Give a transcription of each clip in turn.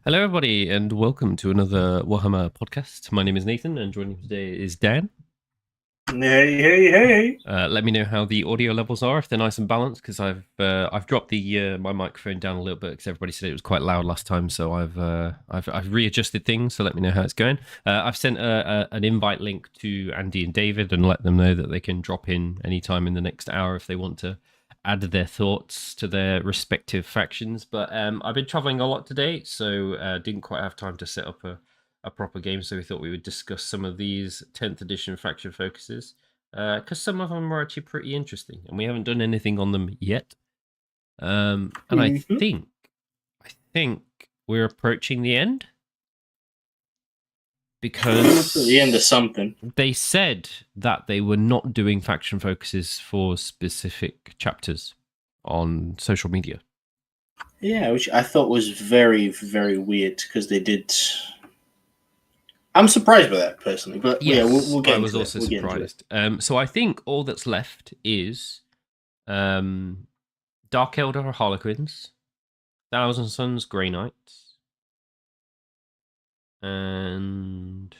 Hello, everybody, and welcome to another Warhammer podcast. My name is Nathan, and joining me today is Dan. Hey. Let me know how the audio levels are, if they're nice and balanced, because I've dropped the my microphone down a little bit because everybody said it was quite loud last time, so I've readjusted things. So let me know how it's going. I've sent an invite link to Andy and David and let them know that they can drop in anytime in the next hour if they want to add their thoughts to their respective factions. But I've been traveling a lot today, so didn't quite have time to set up a proper game. So we thought we would discuss some of these 10th edition faction focuses because some of them are actually pretty interesting, and we haven't done anything on them yet. And I think we're approaching the end because the end of something. They said that they were not doing faction focuses for specific chapters on social media. Yeah, which I thought was very, very weird because they did. I'm surprised by that personally, but yes, yeah, we'll get. I was also surprised. So I think all that's left is Dark Elder Harlequins, Thousand Sons Grey Knights, and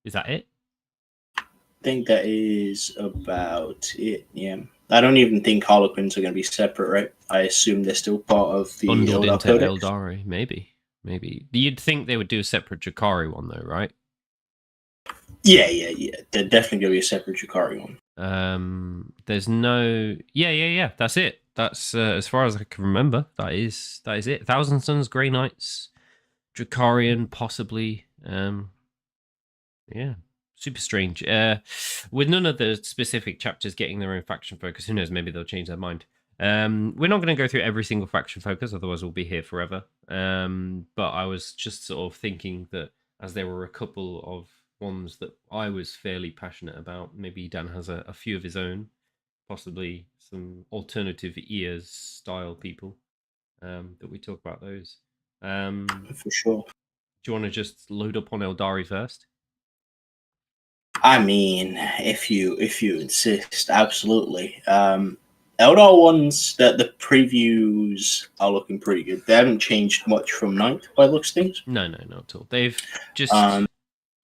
is that it? I think that is about it. Yeah, I don't even think Harlequins are going to be separate, right? I assume they're still part of the bundled into Codex. Eldari, maybe. You'd think they would do a separate Jakari one though, right? Yeah. They're definitely going to be a separate Jakari one. There's no. Yeah. That's it. That's as far as I can remember. That is it. Thousand Sons, Grey Knights, Drakarian, possibly. Yeah, super strange. With none of the specific chapters getting their own faction focus, who knows? Maybe they'll change their mind. We're not going to go through every single faction focus, otherwise we'll be here forever. But I was just sort of thinking that as there were a couple of ones that I was fairly passionate about, maybe Dan has a few of his own, possibly some alternative ears style people, that we talk about those. For sure. Do you want to just load up on Eldari first? I mean, if you insist, absolutely. Eldar ones that the previews are looking pretty good. They haven't changed much from Ninth by looks things. No, not at all. They've just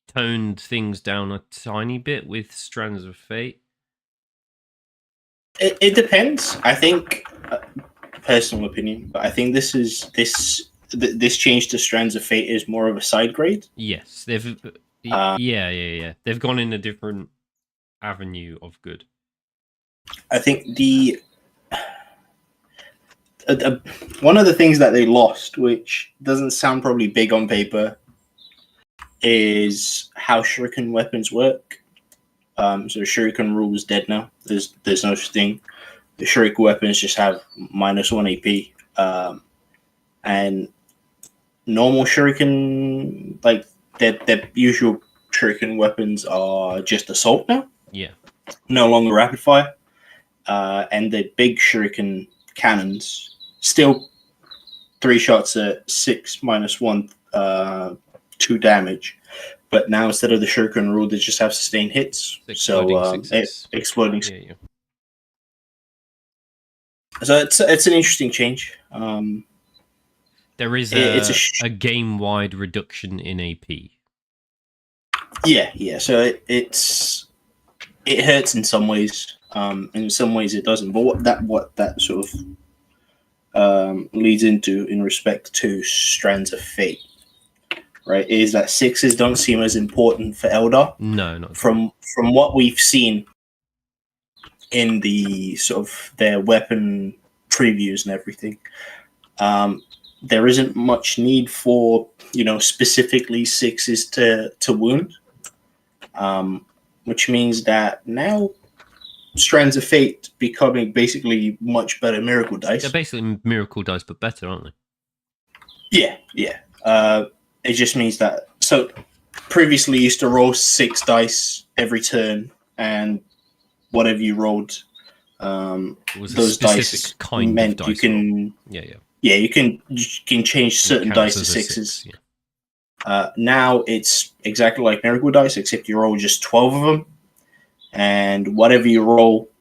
toned things down a tiny bit with Strands of Fate. It depends. I think, personal opinion, but I think this change to Strands of Fate is more of a side grade. Yes, they've yeah. They've gone in a different avenue of good. I think one of the things that they lost, which doesn't sound probably big on paper, is how shuriken weapons work. So shuriken rule is dead now. There's no such thing. The shuriken weapons just have -1 AP, and normal shuriken, like their usual shuriken weapons, are just assault now. Yeah, no longer rapid fire, and the big shuriken cannons still 3 shots at 6 -1 2 damage. But now instead of the shuriken rule, they just have sustained hits. Exploding. Yeah. So it's an interesting change. There is a game-wide reduction in AP. Yeah. So it hurts in some ways. In some ways it doesn't. But what that sort of leads into in respect to Strands of Fate, right, is that 6s don't seem as important for Eldar. No, not from what we've seen in the sort of their weapon previews and everything. There isn't much need for specifically 6s to wound, which means that now Strands of Fate becoming basically much better miracle dice. They're basically miracle dice, but better, aren't they? Yeah. It just means that, so previously you used to roll 6 dice every turn, and whatever you rolled, those dice kind meant of dice you can roll. you can change certain dice to 6s. Now it's exactly like miracle dice, except you roll just 12 of them, and whatever you roll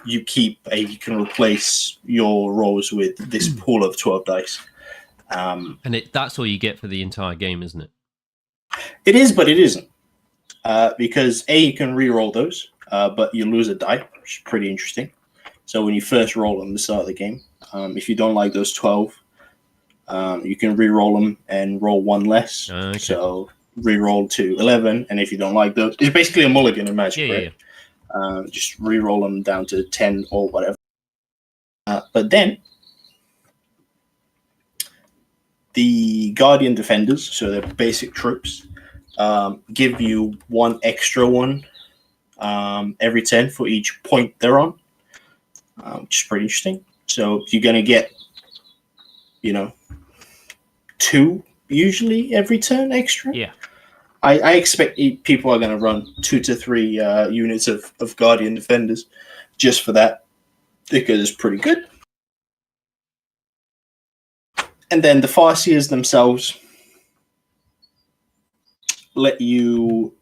you keep you can replace your rolls with this pool of 12 dice. And that's all you get for the entire game, isn't it? It is, but it isn't. Because you can re-roll those, but you lose a die, which is pretty interesting. So when you first roll them at the start of the game, if you don't like those 12, you can re-roll them and roll one less. Okay. So re-roll to 11, and if you don't like those, it's basically a mulligan in Magic, right? Yeah. Just re-roll them down to 10 or whatever. But then the Guardian Defenders, so they're basic troops, give you one extra one every 10 for each point they're on, which is pretty interesting. So you're going to get, 2 usually every turn extra. Yeah. I expect people are going to run 2 to 3 units of Guardian Defenders just for that, because it's pretty good. And then the Farseers themselves let you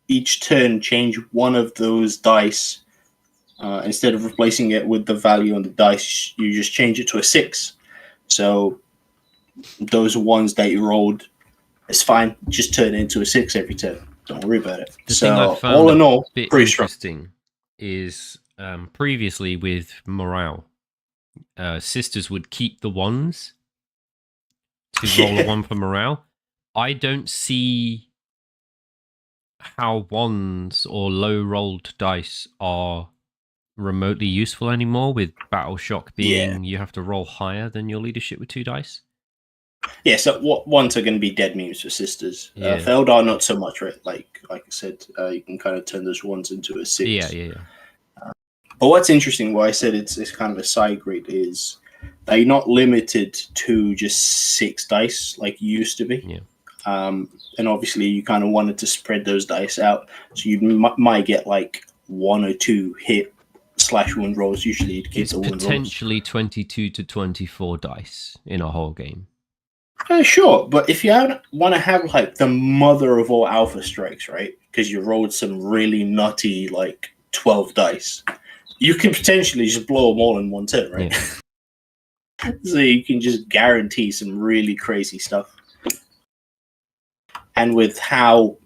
each turn change one of those dice. Instead of replacing it with the value on the dice, you just change it to a 6. So those ones that you rolled, it's fine. Just turn it into a 6 every turn. Don't worry about it. The thing I found all in all, bit pretty interesting is previously with morale, sisters would keep the ones to roll a 1 for morale. I don't see how ones or low rolled dice are remotely useful anymore, with Battle Shock being you have to roll higher than your leadership with 2 dice. Yeah, so ones are going to be dead memes for sisters. Yeah. For Eldar, not so much, right? Like I said, you can kind of turn those ones into a 6. Yeah. But what's interesting, why I said it's kind of a side grid, is that you're not limited to just 6 dice like you used to be. Yeah. And obviously, you kind of wanted to spread those dice out, so you might get like 1 or 2 hit/wound rolls. Usually, you'd keep it's the wound potentially rolls. 22 to 24 dice in a whole game. Sure, but if you want to have like the mother of all alpha strikes, right? Because you rolled some really nutty like 12 dice, you can potentially just blow them all in one turn, right? Yeah. So you can just guarantee some really crazy stuff. And with how,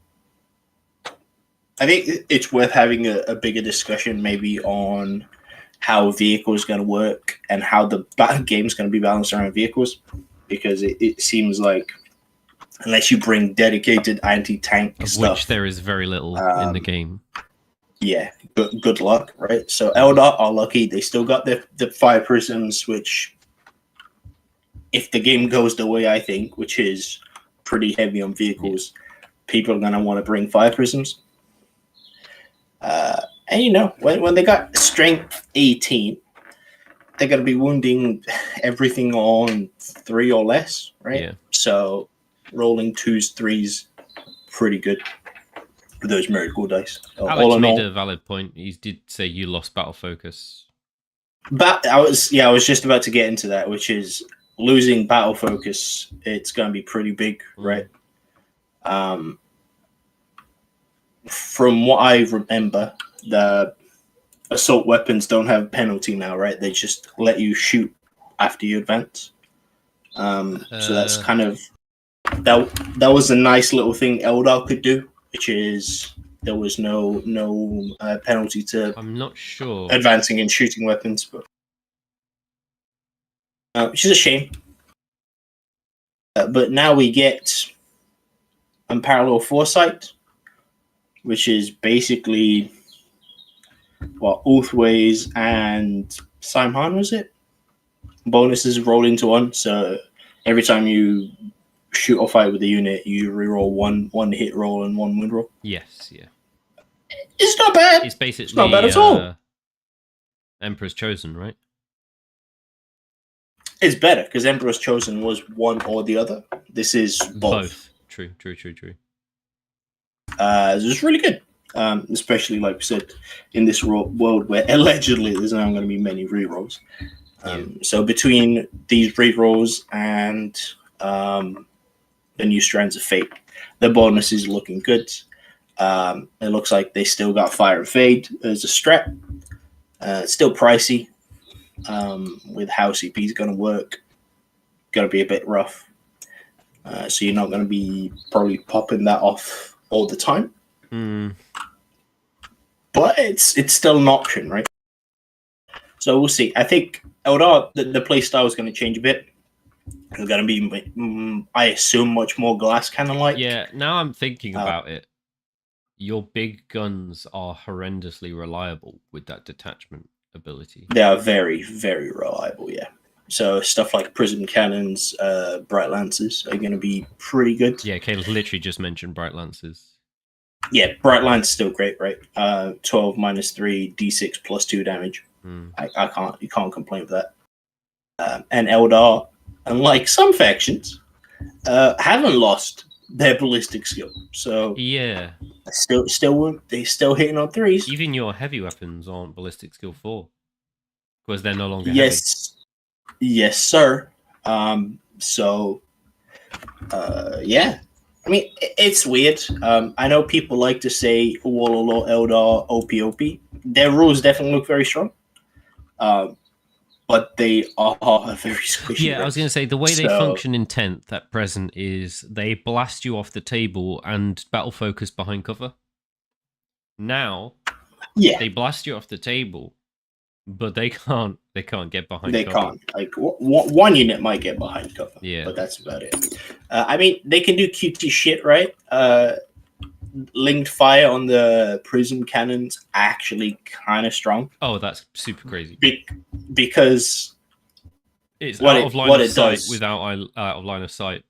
I think it's worth having a bigger discussion maybe on how vehicles going to work and how the game's going to be balanced around vehicles, because it seems like unless you bring dedicated anti-tank stuff, which there is very little in the game. Yeah, good luck, right? So Eldar are lucky; they still got the 5 prisms, which, if the game goes the way I think, which is pretty heavy on vehicles, people are gonna want to bring 5 prisms. And when they got strength 18, they're gonna be wounding everything on 3 or less, right? Yeah. So rolling 2s, 3s, pretty good with those miracle dice. Alex made a valid point. He did say you lost battle focus. But I was just about to get into that, which is losing battle focus. It's going to be pretty big, right? From what I remember, the assault weapons don't have penalty now, right? They just let you shoot after you advance. So that's kind of that was a nice little thing Eldar could do, which is there was no penalty to. I'm not sure advancing and shooting weapons, but which is a shame. But now we get Unparalleled Foresight, which is basically what Ulthways and Simon was it? Bonuses roll into 1, so every time you shoot or fight with a unit, you reroll one hit roll and 1 wound roll. Yes, yeah. It's not bad. It's basically it's not bad at all. Emperor's Chosen, right? It's better because Emperor's Chosen was one or the other. This is both. True. It's really good, especially like we said in this world where allegedly there's not going to be many rerolls. So between these rerolls and the new Strands of Fate, the bonus is looking good. It looks like they still got Fire and Fade as a strat. It's still pricey. With how CP is going to work, going to be a bit rough. So you're not going to be probably popping that off all the time. But it's still an option, right? So we'll see. I think Eldar, the play style is going to change a bit. It's going to be, I assume, much more glass cannon like. Yeah, now I'm thinking about it. Your big guns are horrendously reliable with that detachment ability. They are very, very reliable, yeah. So stuff like prism cannons, bright lances are going to be pretty good. Yeah, Caleb literally just mentioned bright lances. Yeah, bright lance still great, right? 12 -3, d6 +2 damage. You can't complain with that. And Eldar, unlike some factions, haven't lost their ballistic skill. So yeah, they're still hitting on 3s. Even your heavy weapons aren't ballistic skill 4 because they're no longer Yes, sir. Yeah. I mean, it's weird. I know people like to say Wall of Law, Eldar, OP. Their rules definitely look very strong. But they are very squishy. Yeah, I was going to say, the way they function in 10th at present is they blast you off the table and battle focus behind cover. Now, they blast you off the table, but they can't get behind cover. They can't. Like, one unit might get behind cover, but that's about it. I mean, they can do QT shit, right? Linked fire on the prism cannons actually kind of strong. Oh, that's super crazy. Because it's out of line of sight without out of line of sight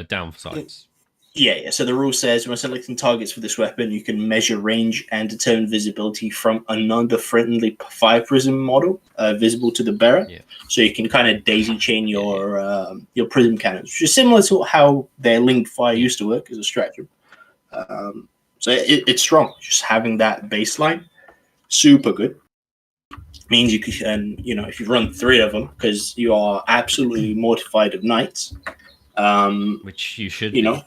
down sights. Yeah. So the rule says when selecting targets for this weapon, you can measure range and determine visibility from another friendly fire prism model visible to the bearer. Yeah. So you can kind of daisy chain your prism cannons, which is similar to how their linked fire used to work as a stratagem. So it's strong. Just having that baseline, super good. Means you can, if you run 3 of them, because you are absolutely mortified of knights, which you should, be. Yeah,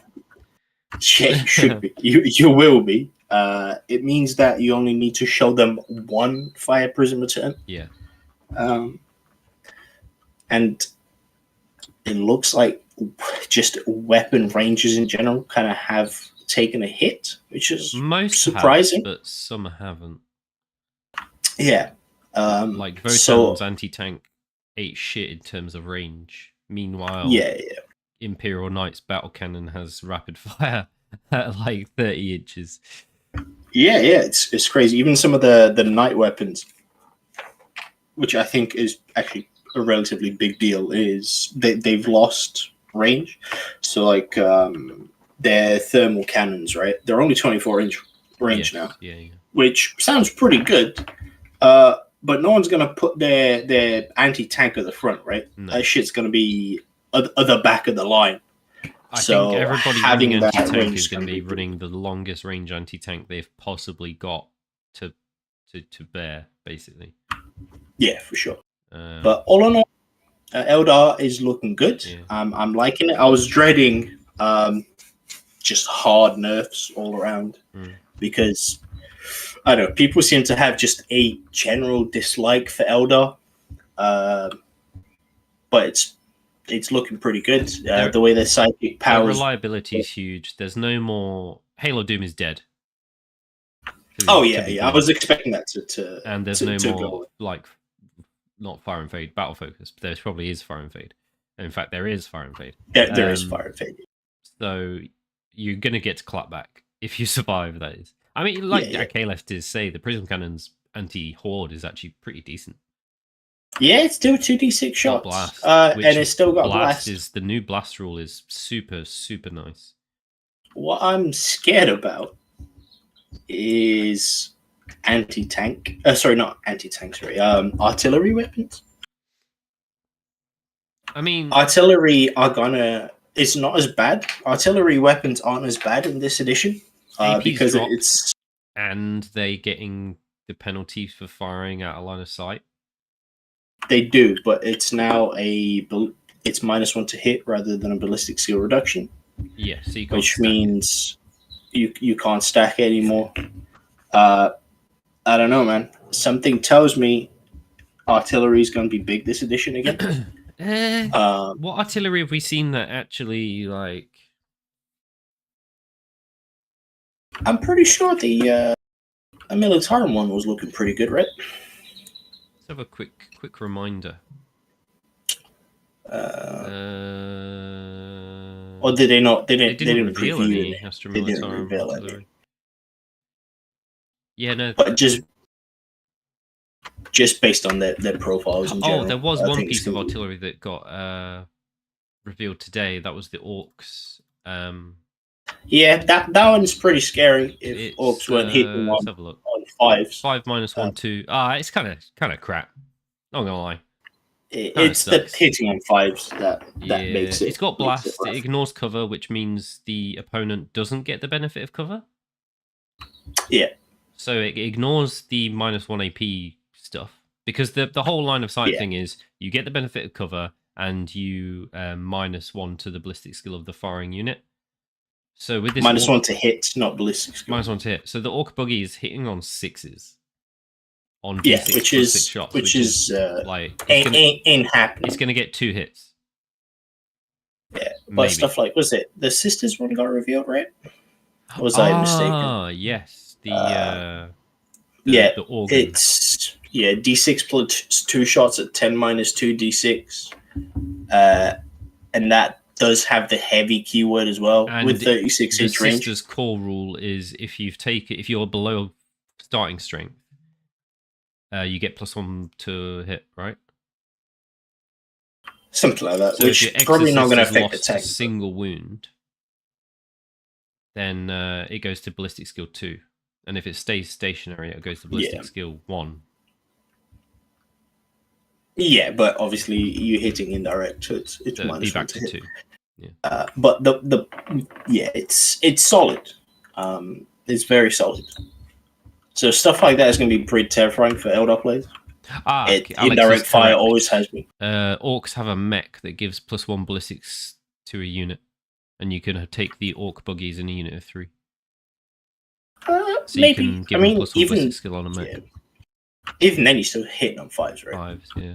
you should be. You will be. It means that you only need to show them 1 fire prism return. Yeah. And it looks like just weapon ranges in general kind of have taken a hit, which is most surprising, but some haven't. Yeah. Like Votan's anti-tank ate shit in terms of range. Meanwhile, Imperial Knight's battle cannon has rapid fire at like 30 inches. Yeah, it's crazy. Even some of the knight weapons, which I think is actually a relatively big deal, is they've lost range. So like their thermal cannons, right? They're only 24-inch range now. Yeah. Which sounds pretty good. But no one's going to put their anti-tank at the front, right? No. That shit's going to be at the back of the line. I think everybody running anti-tank is going to be running the longest range anti-tank they've possibly got to bear, basically. Yeah, for sure. But all in all, Eldar is looking good. Yeah. I'm liking it. I was dreading just hard nerfs all around because... I don't know. People seem to have just a general dislike for Eldar, but it's looking pretty good. The way their psychic powers, their reliability is huge. There's no more. Halo Doom is dead. I was expecting that to and there's no more like not fire and fade battle focus. But there probably is fire and fade. In fact, there is fire and fade. Yeah, there is fire and fade. So you're gonna get to clapback if you survive. That is. I mean, like Caleb did say, the prism cannon's anti-horde is actually pretty decent. Yeah, it's still 2d6 shots. Blast, and it's still got blast. The new blast rule is super, super nice. What I'm scared about is anti-tank. Not anti-tank, artillery weapons. I mean... Artillery are gonna... It's not as bad. Artillery weapons aren't as bad in this edition. Because it's and they getting the penalty for firing out of line of sight. They do, but it's now it's -1 to hit rather than a ballistic skill reduction. Yeah, so which means you can't stack it anymore. I don't know, man. Something tells me artillery is going to be big this edition again. What artillery have we seen that actually like? I'm pretty sure the Militarum one was looking pretty good, right? Let's have a quick reminder. Or did they not? They didn't reveal preview any it. Astra They didn't Militarum reveal artillery. any. Yeah, no. But just based on their profiles in general. Oh, there was I one think piece it's of gonna be- artillery that got revealed today. That was the Orcs. Yeah, that one's pretty scary. If It's, orcs weren't hitting let's have a look. on fives. 5 minus 1 2. It's kind of crap. Not gonna lie. It's the sucks. hitting on fives that makes it. It's got blast. It rough. ignores cover, which means the opponent doesn't get the benefit of cover. Yeah. So it ignores the minus 1 AP stuff because the whole line of sight thing is you get the benefit of cover and you minus 1 to the ballistic skill of the firing unit. So with this minus 1 to hit, not ballistic skill. Minus 1 to hit. So the Orc Buggy is hitting on 6s. On D6 which plus is 6 shots, which is like ain't happening. It's gonna get 2 hits. Yeah, but stuff like was it the sisters one got revealed, right? Or was I mistaken? Ah, yes. The organ. It's D6 plus 2 shots at 10 minus 2 D6, and that does have the heavy keyword as well and with 36-inch range. The sister's core rule is if you're below starting strength, you get +1 to hit, right? Something like that, so which is probably not going to affect the a tank. Single wound, then it goes to ballistic skill 2, and if it stays stationary, it goes to ballistic skill 1. Yeah, but obviously you're hitting indirect, so it's minus 1 to hit. 2. Yeah. But it's solid. It's very solid. So stuff like that is going to be pretty terrifying for Eldar players. Indirect fire always has been. Orcs have a mech that gives +1 ballistics to a unit, and you can take the Orc buggies in a unit of 3. So maybe. You can give them +1 ballistic skill on a mech. Yeah. Even then, you're still hitting on 5s, right? 5s, yeah.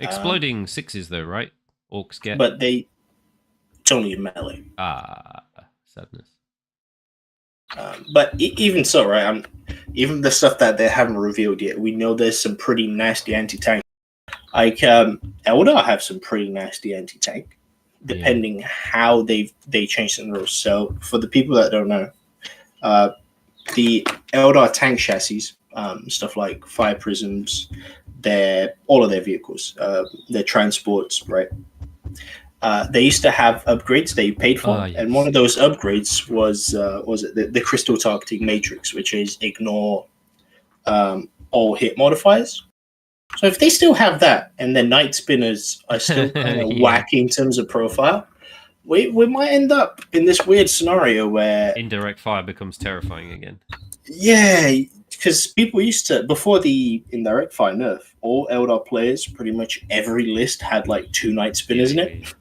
Exploding 6s though, right? Orcs get. But it's only a melee. Sadness. But even so, right? Even the stuff that they haven't revealed yet, we know there's some pretty nasty anti-tank. Like Eldar have some pretty nasty anti-tank, depending how they change the rules. So for the people that don't know, the Eldar tank chassis, stuff like fire prisms, all of their vehicles, their transports, right? They used to have upgrades that you paid for, and one of those upgrades was the crystal targeting matrix, which is ignore all hit modifiers. So if they still have that, and their night spinners are still kind of wacky in terms of profile, we might end up in this weird scenario where indirect fire becomes terrifying again. Yeah, because people used to, before the indirect fire nerf, all Eldar players, pretty much every list had like 2 night spinners in it.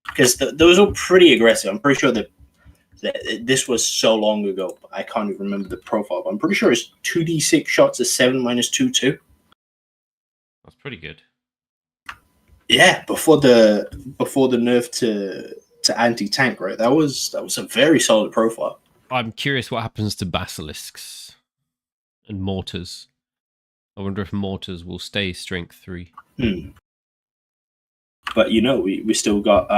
Because those were pretty aggressive. I'm pretty sure that this was so long ago, I can't even remember the profile. But I'm pretty sure it's 2d6 shots at 7 minus 2 2. That's pretty good. Yeah, before the nerf to anti-tank, right? That was a very solid profile. I'm curious what happens to basilisks and mortars. I wonder if mortars will stay strength 3. But we still got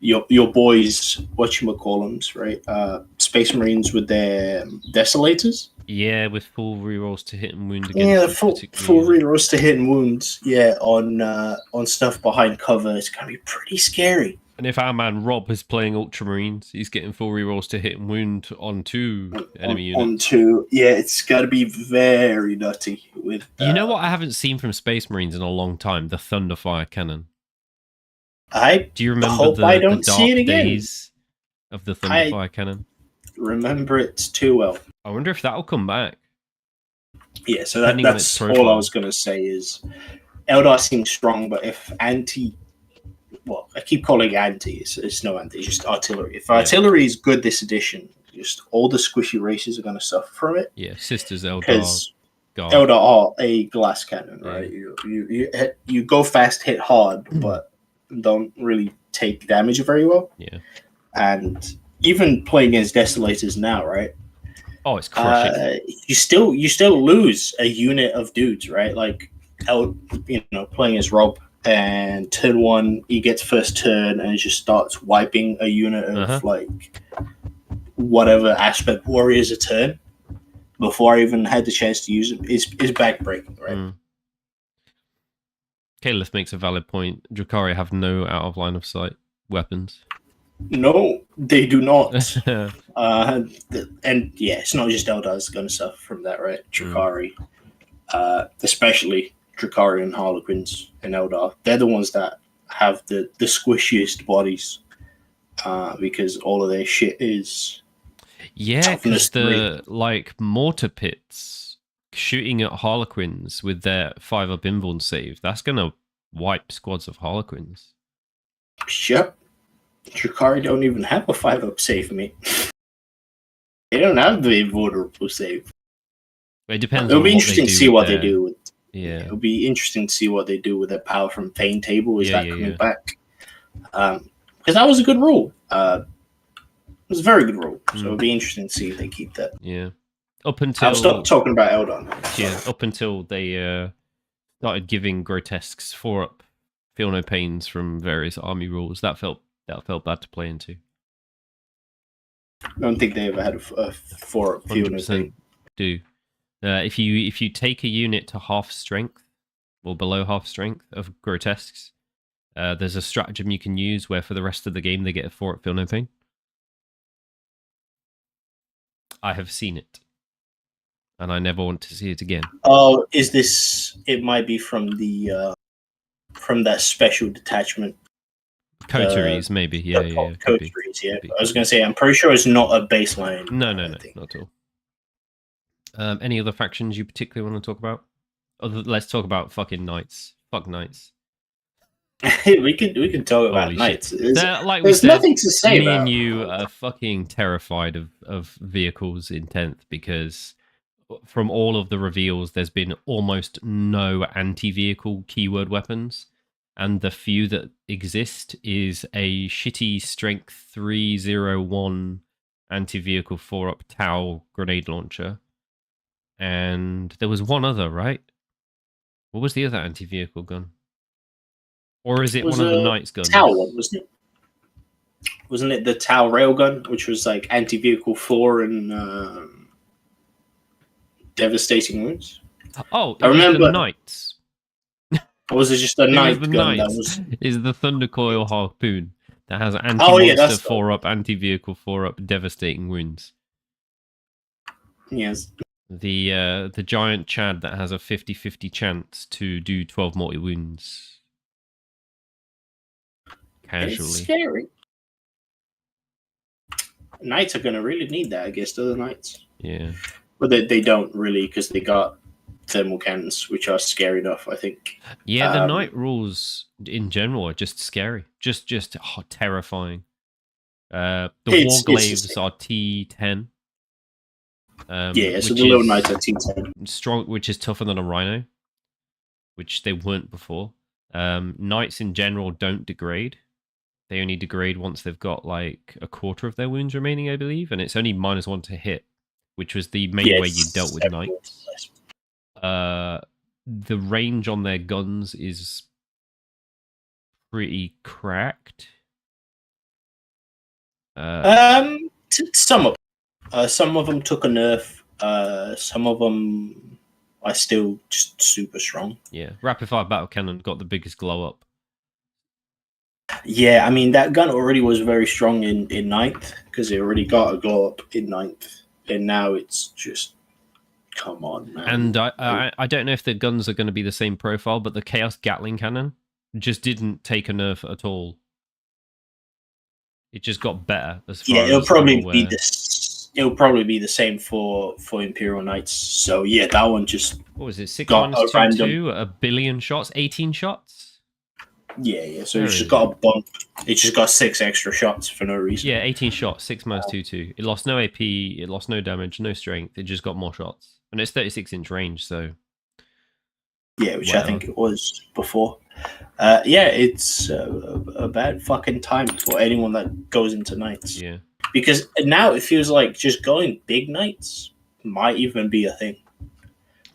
your boys, whatchamacallums, right? Space Marines with their Desolators. Yeah, with full rerolls to hit and wound again. Yeah, full rerolls to hit and wounds. Yeah, on stuff behind cover, it's gonna be pretty scary. And if our man Rob is playing Ultramarines, he's getting full rerolls to hit and wound on 2 enemy units. On 2, yeah, it's got to be very nutty. With you know what I haven't seen from Space Marines in a long time? The Thunderfire cannon. Do you remember the dark days of the Thunderfire cannon? Remember it too well. I wonder if that'll come back. Yeah, so that's all I was going to say is Eldar seems strong, but if I keep calling it anti. It's no anti. It's just artillery. If artillery is good this edition, just all the squishy races are going to suffer from it. Yeah, Sisters Eldar. Because Eldar are a glass cannon, right? Yeah. You go fast, hit hard, but don't really take damage very well. Yeah. And even playing against Desolators now, right? Oh, it's crushing. You still lose a unit of dudes, right? Like, playing as Rob, and turn 1 he gets first turn and it just starts wiping a unit of like whatever aspect warriors a turn before I even had the chance to use it is backbreaking, right? Caliph makes a valid point. Drukhari have no out of line of sight weapons. No, they do not. And yeah, it's not just Eldar's going to suffer from that, right? Drukhari, especially Drukhari and Harlequins and Eldar, they're the ones that have the squishiest bodies because all of their shit is because the mortar pits shooting at Harlequins with their 5-up invuln save, that's gonna wipe squads of Harlequins. Yep. Drukhari don't even have a 5-up save, mate. They don't have the invulnerable save. It depends. It'll be interesting to see what they do with. Yeah, it'll be interesting to see what they do with their power from Pain Table. Is that coming back? Because that was a good rule. It was a very good rule. So it'll be interesting to see if they keep that. Yeah. Up until I'll stop talking about Eldar. Yeah. Up until they started giving grotesques 4-up feel no pains from various army rules, that felt bad to play into. I don't think they ever had a 4-up feel no pain. Do. If you take a unit to half strength or below half strength of grotesques, there's a stratagem you can use where for the rest of the game they get a 4-up feel no pain. I have seen it, and I never want to see it again. Oh, is this? It might be from the from that special detachment. Coteries, maybe. Yeah. Coteries, yeah. I was going to say, I'm pretty sure it's not a baseline. No, not at all. Any other factions you particularly want to talk about? Let's talk about fucking knights. Fuck knights. we can talk about knights. There's nothing to say me about. And you are fucking terrified of vehicles in 10th because from all of the reveals, there's been almost no anti-vehicle keyword weapons. And the few that exist is a shitty strength 301 anti-vehicle 4-up Tau grenade launcher. And there was one other, right? What was the other anti-vehicle gun? Or is it one of the Knights guns? Tau one, wasn't it? Wasn't it the Tau railgun, which was like anti-vehicle 4 and devastating wounds? Oh, I remember the Knights. Or was it just a Knight gun? That was... Is the Thundercoil harpoon that has anti-monster 4-up, anti-vehicle 4-up, devastating wounds. Yes. The giant Chad that has a 50-50 chance to do 12 mortal wounds. Casually. It's scary. Knights are going to really need that, I guess, the Knights. Yeah. But they don't really, because they got thermal cannons, which are scary enough, I think. Yeah, the Knight rules in general are just scary. Just terrifying. The Warglaives are T10. So the little Knights are T10. Strong, which is tougher than a Rhino, which they weren't before. Knights in general don't degrade. They only degrade once they've got like a quarter of their wounds remaining, I believe, and it's only -1 to hit, which was the main way you dealt with Knights. The range on their guns is pretty cracked. Some of them took a nerf. Some of them are still just super strong. Yeah, rapid fire battle cannon got the biggest glow up. Yeah, I mean that gun already was very strong in 9th because it already got a glow up in 9th, and now it's just come on, man. And I don't know if the guns are going to be the same profile, but the Chaos Gatling cannon just didn't take a nerf at all. It just got better as far as it'll probably be the same for Imperial Knights. So yeah, that one just what was it? 6 -2, 1 billion shots, 18 shots. Yeah. So it's just got a bump. It just got 6 extra shots for no reason. Yeah, 18 shots, 6 minus 2/2. It lost no AP, it lost no damage, no strength. It just got more shots, and it's 36-inch range. So yeah, which I think it was before. It's a bad fucking time for anyone that goes into knights. Yeah, because now it feels like just going big knights might even be a thing.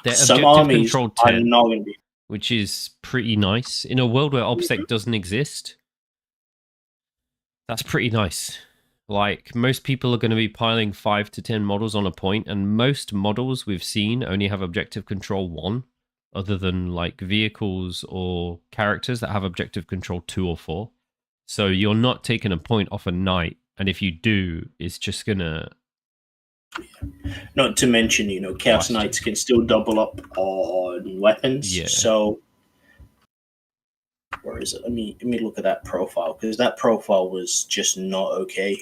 they're Some objective armies controlled are 10, not going to be, which is pretty nice in a world where OBSEC doesn't exist. That's pretty nice. Like, most people are going to be piling 5 to 10 models on a point, and most models we've seen only have objective control 1, other than like vehicles or characters that have objective control 2 or 4. So you're not taking a point off a knight, and if you do, it's just gonna... Not to mention, Chaos Knights can still double up on weapons. Yeah. So, where is it? Let me look at that profile, because that profile was just not okay.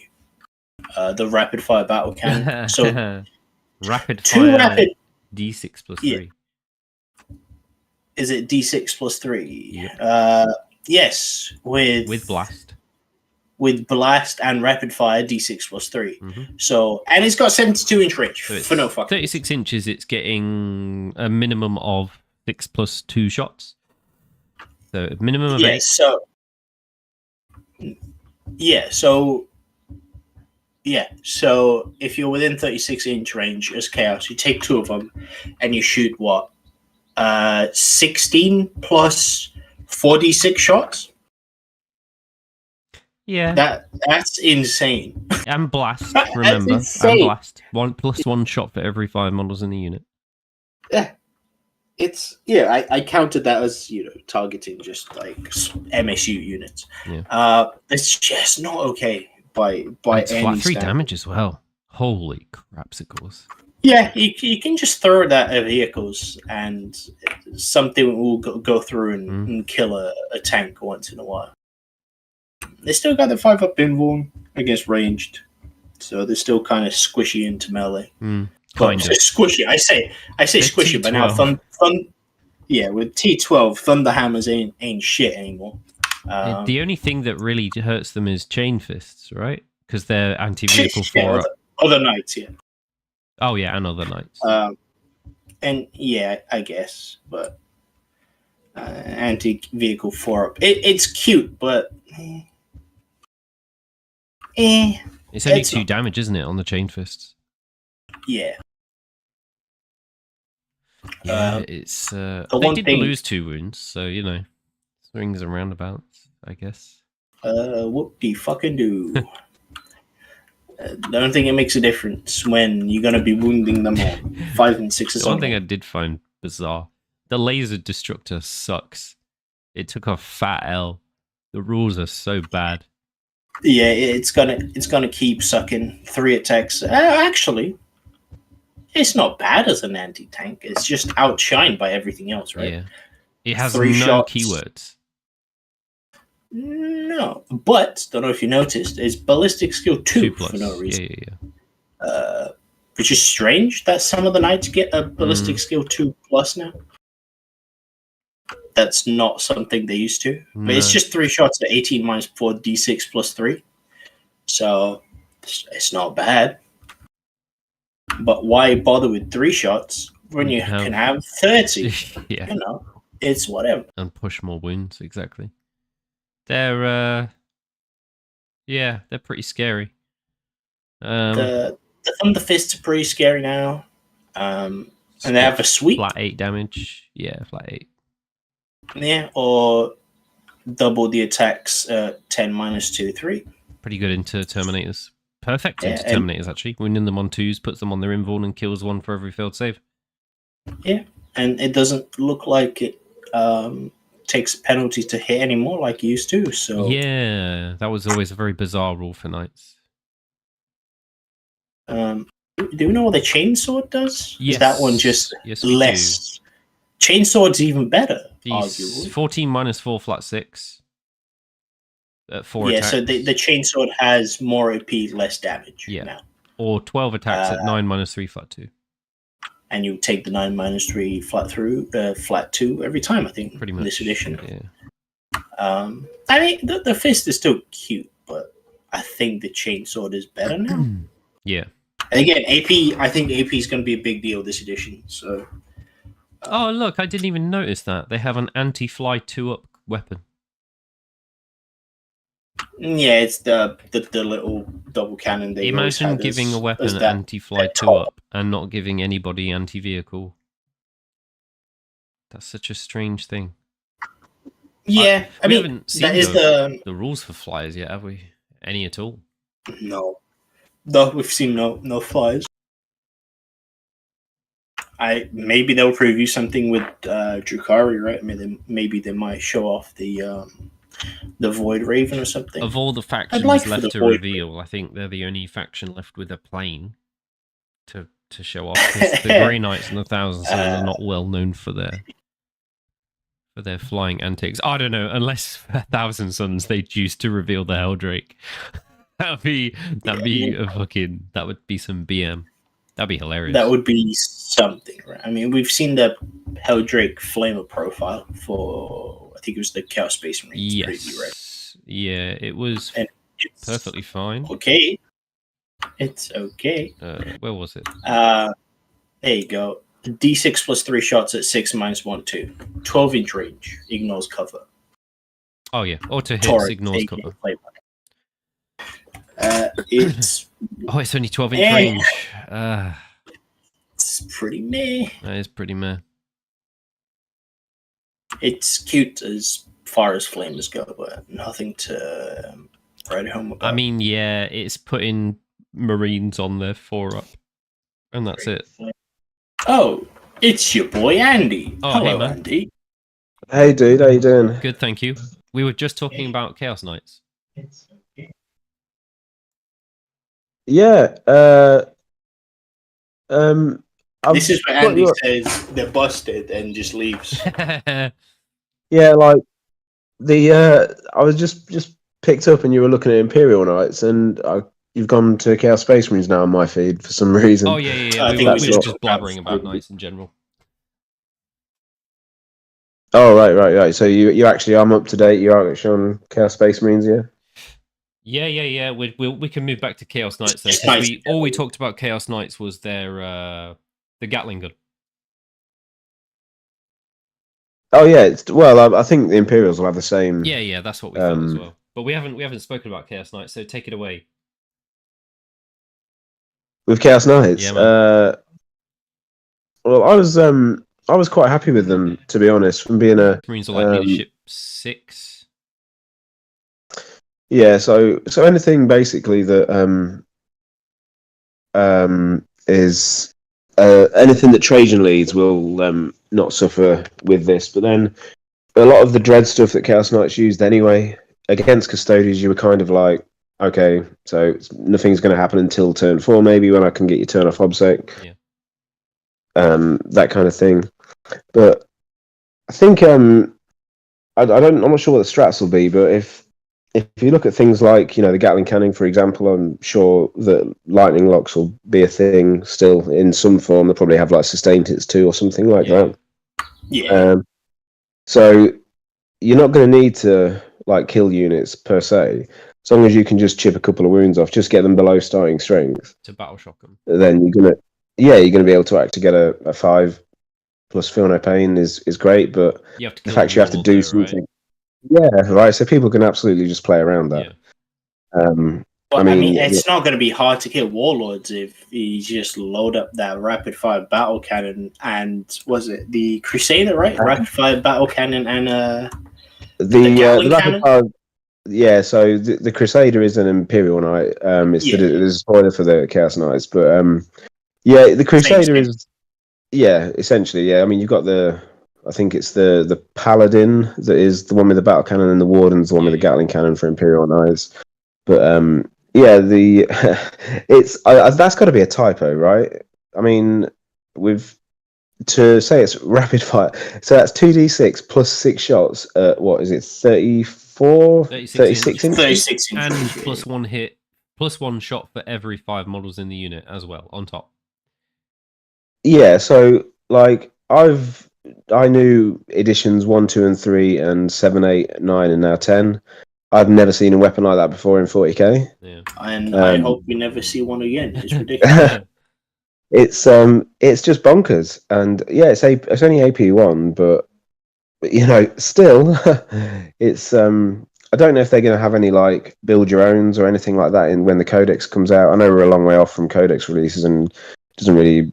The rapid fire battle cannon. So rapid fire D6 plus 3. Yeah. Is it D6 plus 3? Yep. Yes, with blast. With blast and rapid fire D6 plus 3. Mm-hmm. So, and it's got 72-inch range so for no fuck. 36 inches, it's getting a minimum of 6 plus 2 shots. So a minimum of 8. So if you're within 36-inch range as Chaos, you take 2 of them and you shoot 16 plus 46 shots? Yeah. That's insane. And blast, remember. And blast. 1 plus 1 shot for every 5 models in the unit. Yeah. I counted that as, targeting just like MSU units. Yeah. It's just not okay by it's any flat 3 standard. damage as well. Holy crapsicles. Yeah, you can just throw that at vehicles and something will go through and kill a tank once in a while. They still got the 5-up invuln against ranged, so they're still kind of squishy into melee. Squishy. I say squishy, T12. but now with T12, Thunderhammers ain't shit anymore. The only thing that really hurts them is chain fists, right? Because they're anti-vehicle 4-up. Other knights, yeah. Oh yeah, and other knights. And yeah, I guess, but anti-vehicle 4-up. It's cute, but it's only 2 damage, isn't it, on the chain fists? Yeah. Yeah, it's. They did lose 2 wounds, so swings and roundabouts, I guess. Whoop-de-fucking-do. I don't think it makes a difference when you're going to be wounding them on 5 and 6. One thing I did find bizarre: the laser destructor sucks. It took a fat L. The rules are so bad. Yeah, it's gonna keep sucking 3 attacks. Actually, it's not bad as an anti-tank. It's just outshined by everything else, right? Yeah, it has 3 no shots. keywords. No, but don't know if you noticed, it's ballistic skill 2 for no reason. Yeah. Which is strange that some of the knights get a ballistic skill 2 plus now. That's not something they used to. No. But it's just 3 shots at 18 minus 4 d6 plus 3. So it's not bad. But why bother with 3 shots when you can have 30? Yeah. It's whatever. And push more wounds, exactly. They're pretty scary. The Thunder Fists are pretty scary now. And they have a sweep. Flat 8 damage. Yeah, flat 8. Yeah, or double the attacks 10 minus 2, 3. Pretty good into Terminators. Perfect into Terminators, actually. Winning them on 2s, puts them on their invuln, and kills 1 for every failed save. Yeah, and it doesn't look like it takes penalties to hit anymore like it used to. So yeah, that was always a very bizarre rule for knights. Do we know what the chainsword does? Yes. Is that one just less? Do. Chainsword's even better, arguably. 14 minus 4 flat 6. At 4 attacks. So the chainsword has more AP, less damage now. Or 12 attacks at 9 minus 3 flat 2. And you take the 9 minus 3 flat 2 every time, I think, pretty much in this edition. Yeah. I mean, the fist is still cute, but I think the chainsword is better now. Yeah. And again, AP. I think AP is going to be a big deal this edition. So. Oh, look! I didn't even notice that they have an anti-fly 2-up weapon. Yeah, it's the little double cannon. They Imagine giving a weapon anti-fly 2-up and not giving anybody anti-vehicle. That's such a strange thing. Yeah, we haven't seen that is the rules for flyers yet, have we? Any at all? No, we've seen no flyers. Maybe they'll preview something with Drukhari, right? I mean, maybe they might show off the Void Raven or something. Of all the factions left to reveal, I think they're the only faction left with a plane to show off. Because the Grey Knights and the Thousand Sons are not well known for their flying antics. I don't know, unless for Thousand Sons they choose to reveal the Helldrake. That would be some BM. That'd be hilarious. That would be something, right? I mean, we've seen the Helldrake Flamer profile for, I think it was the Chaos Space Marines preview, right? Yeah, it was perfectly fine. Okay. It's okay. Where was it? There you go. D6 plus 3 shots at 6 minus 1, 2. 12-inch range. Ignores cover. Oh, yeah. Auto hits, ignores cover. It's only 12-inch range. It's pretty meh. That is pretty meh. It's cute as far as flamers go, but nothing to write home about. I mean, yeah, it's putting Marines on their 4-up, and that's it. Oh, it's your boy Andy. Oh, hello, hey, man. Andy. Hey, dude, how you doing? Good, thank you. We were just talking about Chaos Knights. Yeah. This is where Andy says they're busted and just leaves. Yeah, like I was just picked up and you were looking at Imperial Knights, and you've gone to Chaos Space Marines now on my feed for some reason. Oh yeah. We were just blabbering about Knights in general. Oh right. So you actually are up to date. You are actually on Chaos Space Marines, yeah. Yeah. We can move back to Chaos Knights though. All we talked about Chaos Knights was their the Gatling gun. Oh yeah, I think the Imperials will have the same. Yeah, that's what we thought as well. But we haven't spoken about Chaos Knights, so take it away. With Chaos Knights, yeah, man. Well, I was quite happy with them, to be honest. From being a Marines are like leadership 6. Yeah, so anything basically that is anything that Trajan leads will not suffer with this. But then a lot of the dread stuff that Chaos Knights used anyway against Custodians, you were kind of like, okay, so nothing's going to happen until turn 4, maybe, when I can get your turn off obsec. Yeah. That kind of thing. But I think I'm not sure what the strats will be, but if you look at things like, the Gatling cannon, for example, I'm sure that lightning locks will be a thing still in some form. They'll probably have like sustained hits too or something like that. Yeah. So you're not going to need to like kill units per se, as long as you can just chip a couple of wounds off, just get them below starting strength. To battle shock them. Then you're gonna be able to actually get a 5 plus feel no pain is great, but the fact you have to do something. Right? Yeah, right. So people can absolutely just play around that. Yeah. I mean, it's not going to be hard to kill warlords if you just load up that rapid fire battle cannon and was it the Crusader, right? Rapid fire battle cannon and the rapid fire. Yeah, so the Crusader is an Imperial Knight. There's a spoiler for the Chaos Knights, but the Crusader is essentially. Yeah, I mean, you've got I think it's the Paladin that is the one with the battle cannon, and the Warden's the one with the Gatling cannon for Imperial Knights. But that's got to be a typo, right? I mean, to say it's rapid fire, so that's 2d6 plus 6 shots. What is it? 36 inches? 36 inches. And plus 1 hit, plus 1 shot for every 5 models in the unit as well on top. Yeah, so like I've I knew editions 1, 2, and 3, and 7, 8, 9, and now 10. I've never seen a weapon like that before in 40k. Yeah. And I hope we never see one again. It's ridiculous. It's just bonkers, and yeah, it's only AP1, but still, it's I don't know if they're going to have any like build your owns or anything like that when the codex comes out. I know we're a long way off from codex releases and it doesn't really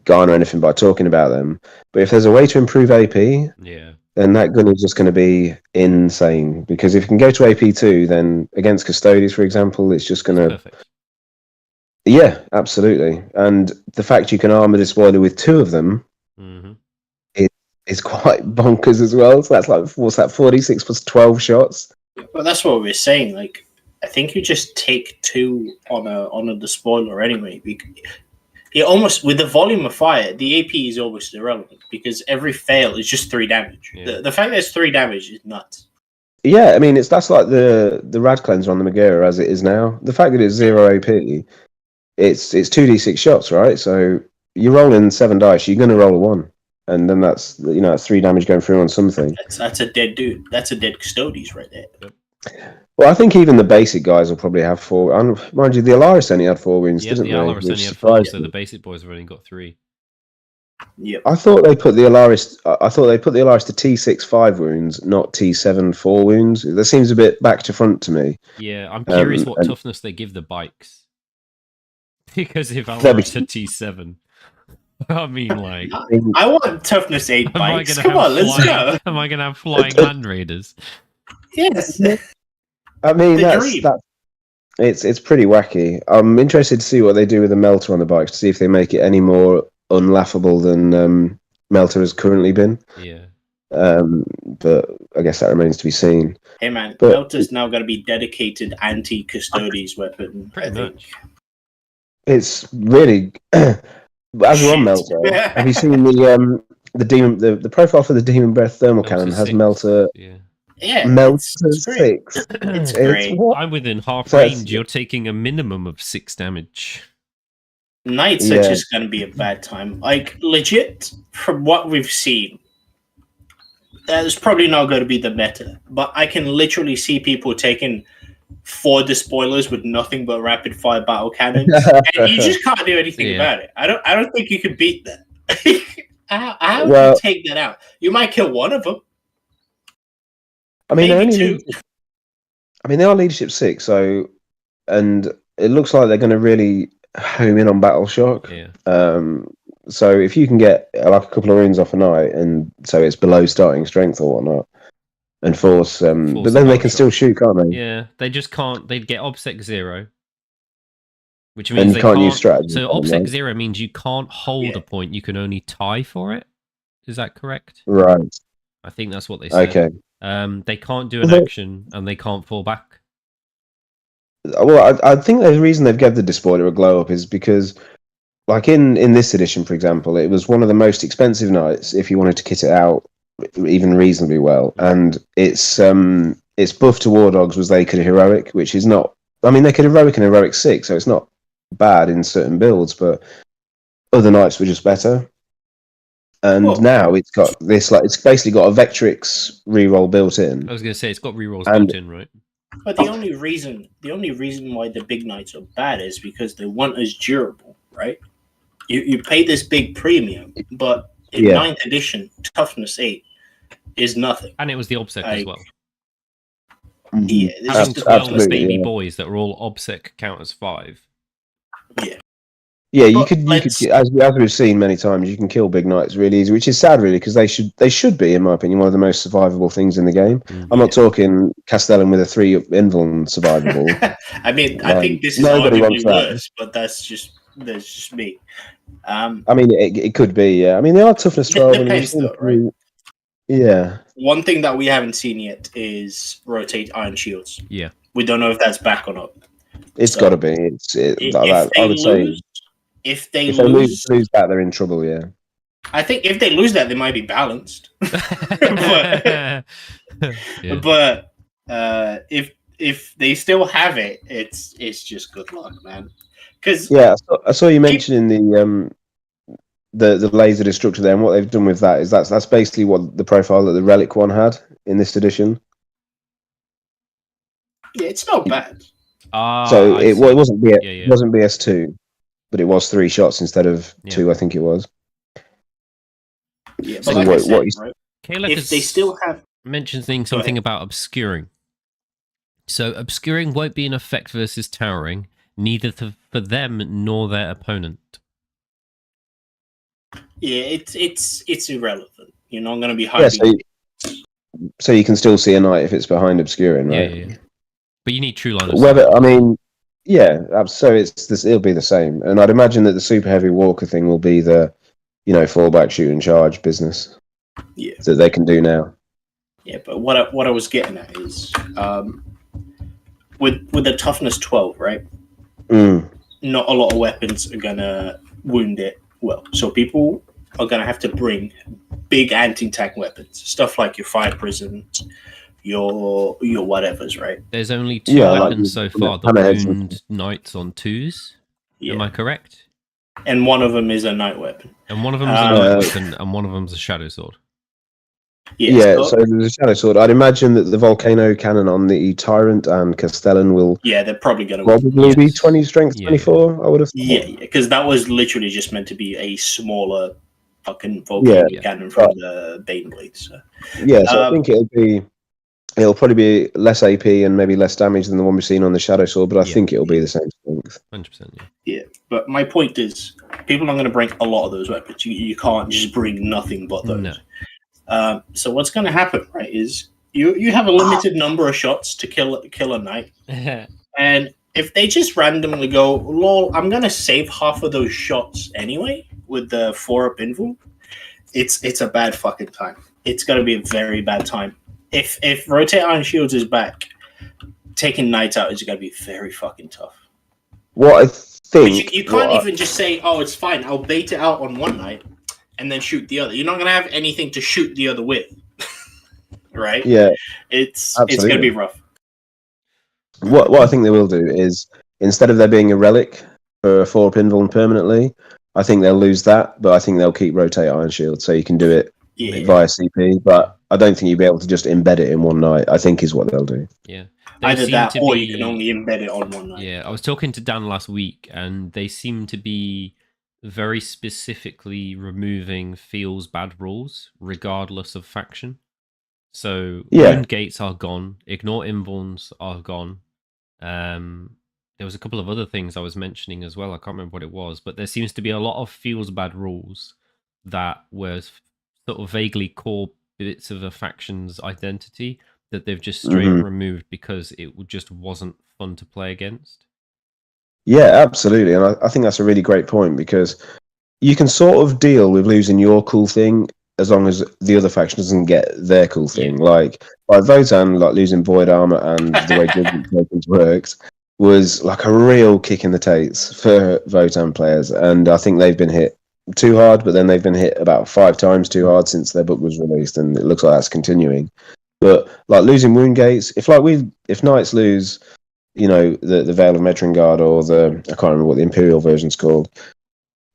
garner anything by talking about them. But if there's a way to improve AP, Yeah. then that gun is just going to be insane. Because if you can go to AP2, then against Custodes, for example, it's just going to. Perfect. Yeah, absolutely. And the fact you can armor the spoiler with 2 of them is quite bonkers as well. So that's like, what's that, 46 plus 12 shots? Well, that's what we're saying. Like, I think you just take 2 on a spoiler anyway. It almost, with the volume of fire, the AP is almost irrelevant because every fail is just 3 damage. Yeah. The fact that it's 3 damage is nuts. Yeah, I mean that's like the rad cleanser on the Magura as it is now. The fact that it's 0 AP, it's 2d6 shots, right? So you're rolling 7 dice, you're going to roll a 1, and then that's 3 damage going through on something. That's a dead dude. That's a dead Custodes right there. Yep. Well, I think even the basic guys will probably have 4. And mind you, the Alaris only had 4 wounds, Yeah, didn't the they? Alaris Which only had 4, so surprised me. the basic boys have only got 3. Yep. I thought they put the Alaris. I thought they put the Alaris to T6 5 wounds, not T7 4 wounds. That seems a bit back to front to me. Yeah, I'm curious what and- toughness they give the bikes. Because if That'd be- Alaris had T7, I mean, like, I want toughness 8 am I bikes. gonna Come on, let's flying, go. am I gonna have flying land raiders? Yes. I mean, The that's dream. it's pretty wacky. I'm interested to see what they do with the Melter on the bikes to see if they make it any more unlaughable than Melter has currently been. Yeah. But I guess that remains to be seen. Hey man, But- Melter's now going to be dedicated anti-Custodes weapon. I Pretty think. much. It's really as we're on Shit. Melter. Have you seen the demon the profile for the Demon Breath thermal cannon has 6. Melter Yeah. Yeah, Melter it's great. 6. It's It's great. what? I'm within half So it's- range. You're taking a minimum of 6 damage. Knights are Yeah. just going to be a bad time. Like, legit, from what we've seen, that's probably not going to be the meta. But I can literally see people taking 4 despoilers with nothing but rapid fire battle cannons, and you just can't do anything Yeah. about it. I don't think you can beat that. How do Well- you take that out? You might kill one of them. I mean, Maybe only 2. they are leadership 6, so and it looks like they're going to really home in on battle shock. Yeah. So if you can get like a couple of runes off a knight, and so it's below starting strength or whatnot, and force, but the then they battle can still shoot, can't they? Yeah, they just can't. They'd get OBSEC 0, which And means you they can't can't. use strategy So on them, OBSEC right? 0 means you can't hold Yeah. a point. You can only tie for it. Is that correct? Right. I think that's what they said. Okay. They can't do an Well, action and they can't fall back. Well, I think the reason they've given the despoiler a glow up is because, like in this edition, for example, it was one of the most expensive knights if you wanted to kit it out even reasonably well, and its buff to war dogs was they could heroic, which is not. I mean, they could heroic and heroic 6, so it's not bad in certain builds, but other knights were just better. And Well- now it's got this, like, it's basically got a Vectrix reroll built in. I was going to say it's got rerolls And- built in, right? But the only reason why the big knights are bad is because they weren't as durable, right? You pay this big premium, but in Yeah. 9th edition, toughness 8 is nothing. And it was the OBSEC as Like, well. Yeah, this Having is the 12 absolutely, baby yeah. boys that are all OBSEC count as 5. Yeah, you But could, let's- as we've seen many times, you can kill big knights really easy, which is sad, really, because they should be, in my opinion, one of the most survivable things in the game. I'm not talking Castellan with a 3 Invuln survivable. I mean, I think this is Nobody arguably wants that. worse, but that's just me. I mean, it could be. Yeah, I mean, they are toughness It 12. and depends, we've seen though, right? Yeah, One thing that we haven't seen yet is rotate iron shields. Yeah. We don't know if that's back or not. it's So, got to be. If I would say if they if they lose, lose that, they're in trouble. Yeah. I think if they lose that, they might be balanced. Yeah. But if they still have it, it's just good luck, man. Because Yeah, I saw you mentioning the laser destructor there, and what they've done with that is that's basically what the profile that the relic one had in this edition. Yeah, it's not bad. So I it see. wasn't Yeah. it wasn't BS2, but it was 3 shots instead of 2, I think it was. Yeah, So but like I said, what right? Caleb If they still have mentioning something about obscuring. So obscuring won't be an effect versus towering, neither for them nor their opponent. Yeah, it's irrelevant. You're not going to be hiding. Yeah, so you can still see a knight if it's behind obscuring, right? Yeah. But you need true line of sight. Whether I mean, yeah, so it'll be the same, and I'd imagine that the super heavy walker thing will be the, fallback, shoot and charge business. Yeah, that they can do now. Yeah, but what I was getting at is, with the toughness 12, right? Not a lot of weapons are gonna wound it well, so people are gonna have to bring big anti-tank weapons, stuff like your fire prisms, your whatevers, right? There's only 2 weapons so far that wound knights on 2s. Yeah. Am I correct? And one of them is a knight weapon. And one of them is a knight weapon, and one of them is a shadow sword. Yeah, so there's a shadow sword. I'd imagine that the volcano cannon on the Tyrant and Castellan will. Yeah, they're probably going to be 20 strength, 24. I would have thought. Yeah, because that was literally just meant to be a smaller fucking volcano cannon from the Bane Blades. So. Yeah, so I think it'll probably be less AP and maybe less damage than the one we've seen on the shadow sword, but I think it'll be the same strength. 100%. Yeah, but my point is, people are going to bring a lot of those weapons. You can't just bring nothing but those. No. So what's going to happen, right, is you have a limited number of shots to kill a knight, and if they just randomly go, lol, I'm going to save half of those shots anyway with the 4-up invul, it's a bad fucking time. It's going to be a very bad time. If Rotate Iron Shields is back, taking knights out is going to be very fucking tough. What I think... But you can't even just say, oh, it's fine, I'll bait it out on one knight and then shoot the other. You're not going to have anything to shoot the other with. Right? Yeah. It's going to be rough. What I think they will do is, instead of there being a relic for a 4-up invuln permanently, I think they'll lose that, but I think they'll keep Rotate Iron Shield, so you can do it via CP, but I don't think you'll be able to just embed it in one night, I think is what they'll do. Yeah. Either that, or you can only embed it on one night. Yeah, I was talking to Dan last week, and they seem to be very specifically removing feels bad rules, regardless of faction. So wound gates are gone, ignore invulns are gone. There was a couple of other things I was mentioning as well. I can't remember what it was, but there seems to be a lot of feels bad rules that were sort of vaguely core bits of a faction's identity that they've just straight removed because it just wasn't fun to play against. Yeah, absolutely. And I think that's a really great point, because you can sort of deal with losing your cool thing as long as the other faction doesn't get their cool thing. Like Votan, like losing Void Armor and the way Judgment Tokens worked was like a real kick in the tates for Votan players. And I think they've been hit too hard, but then they've been hit about 5 times too hard since their book was released, and it looks like that's continuing. But like losing wound gates, if Knights lose, the Veil of Metrongard or I can't remember what the Imperial version's called,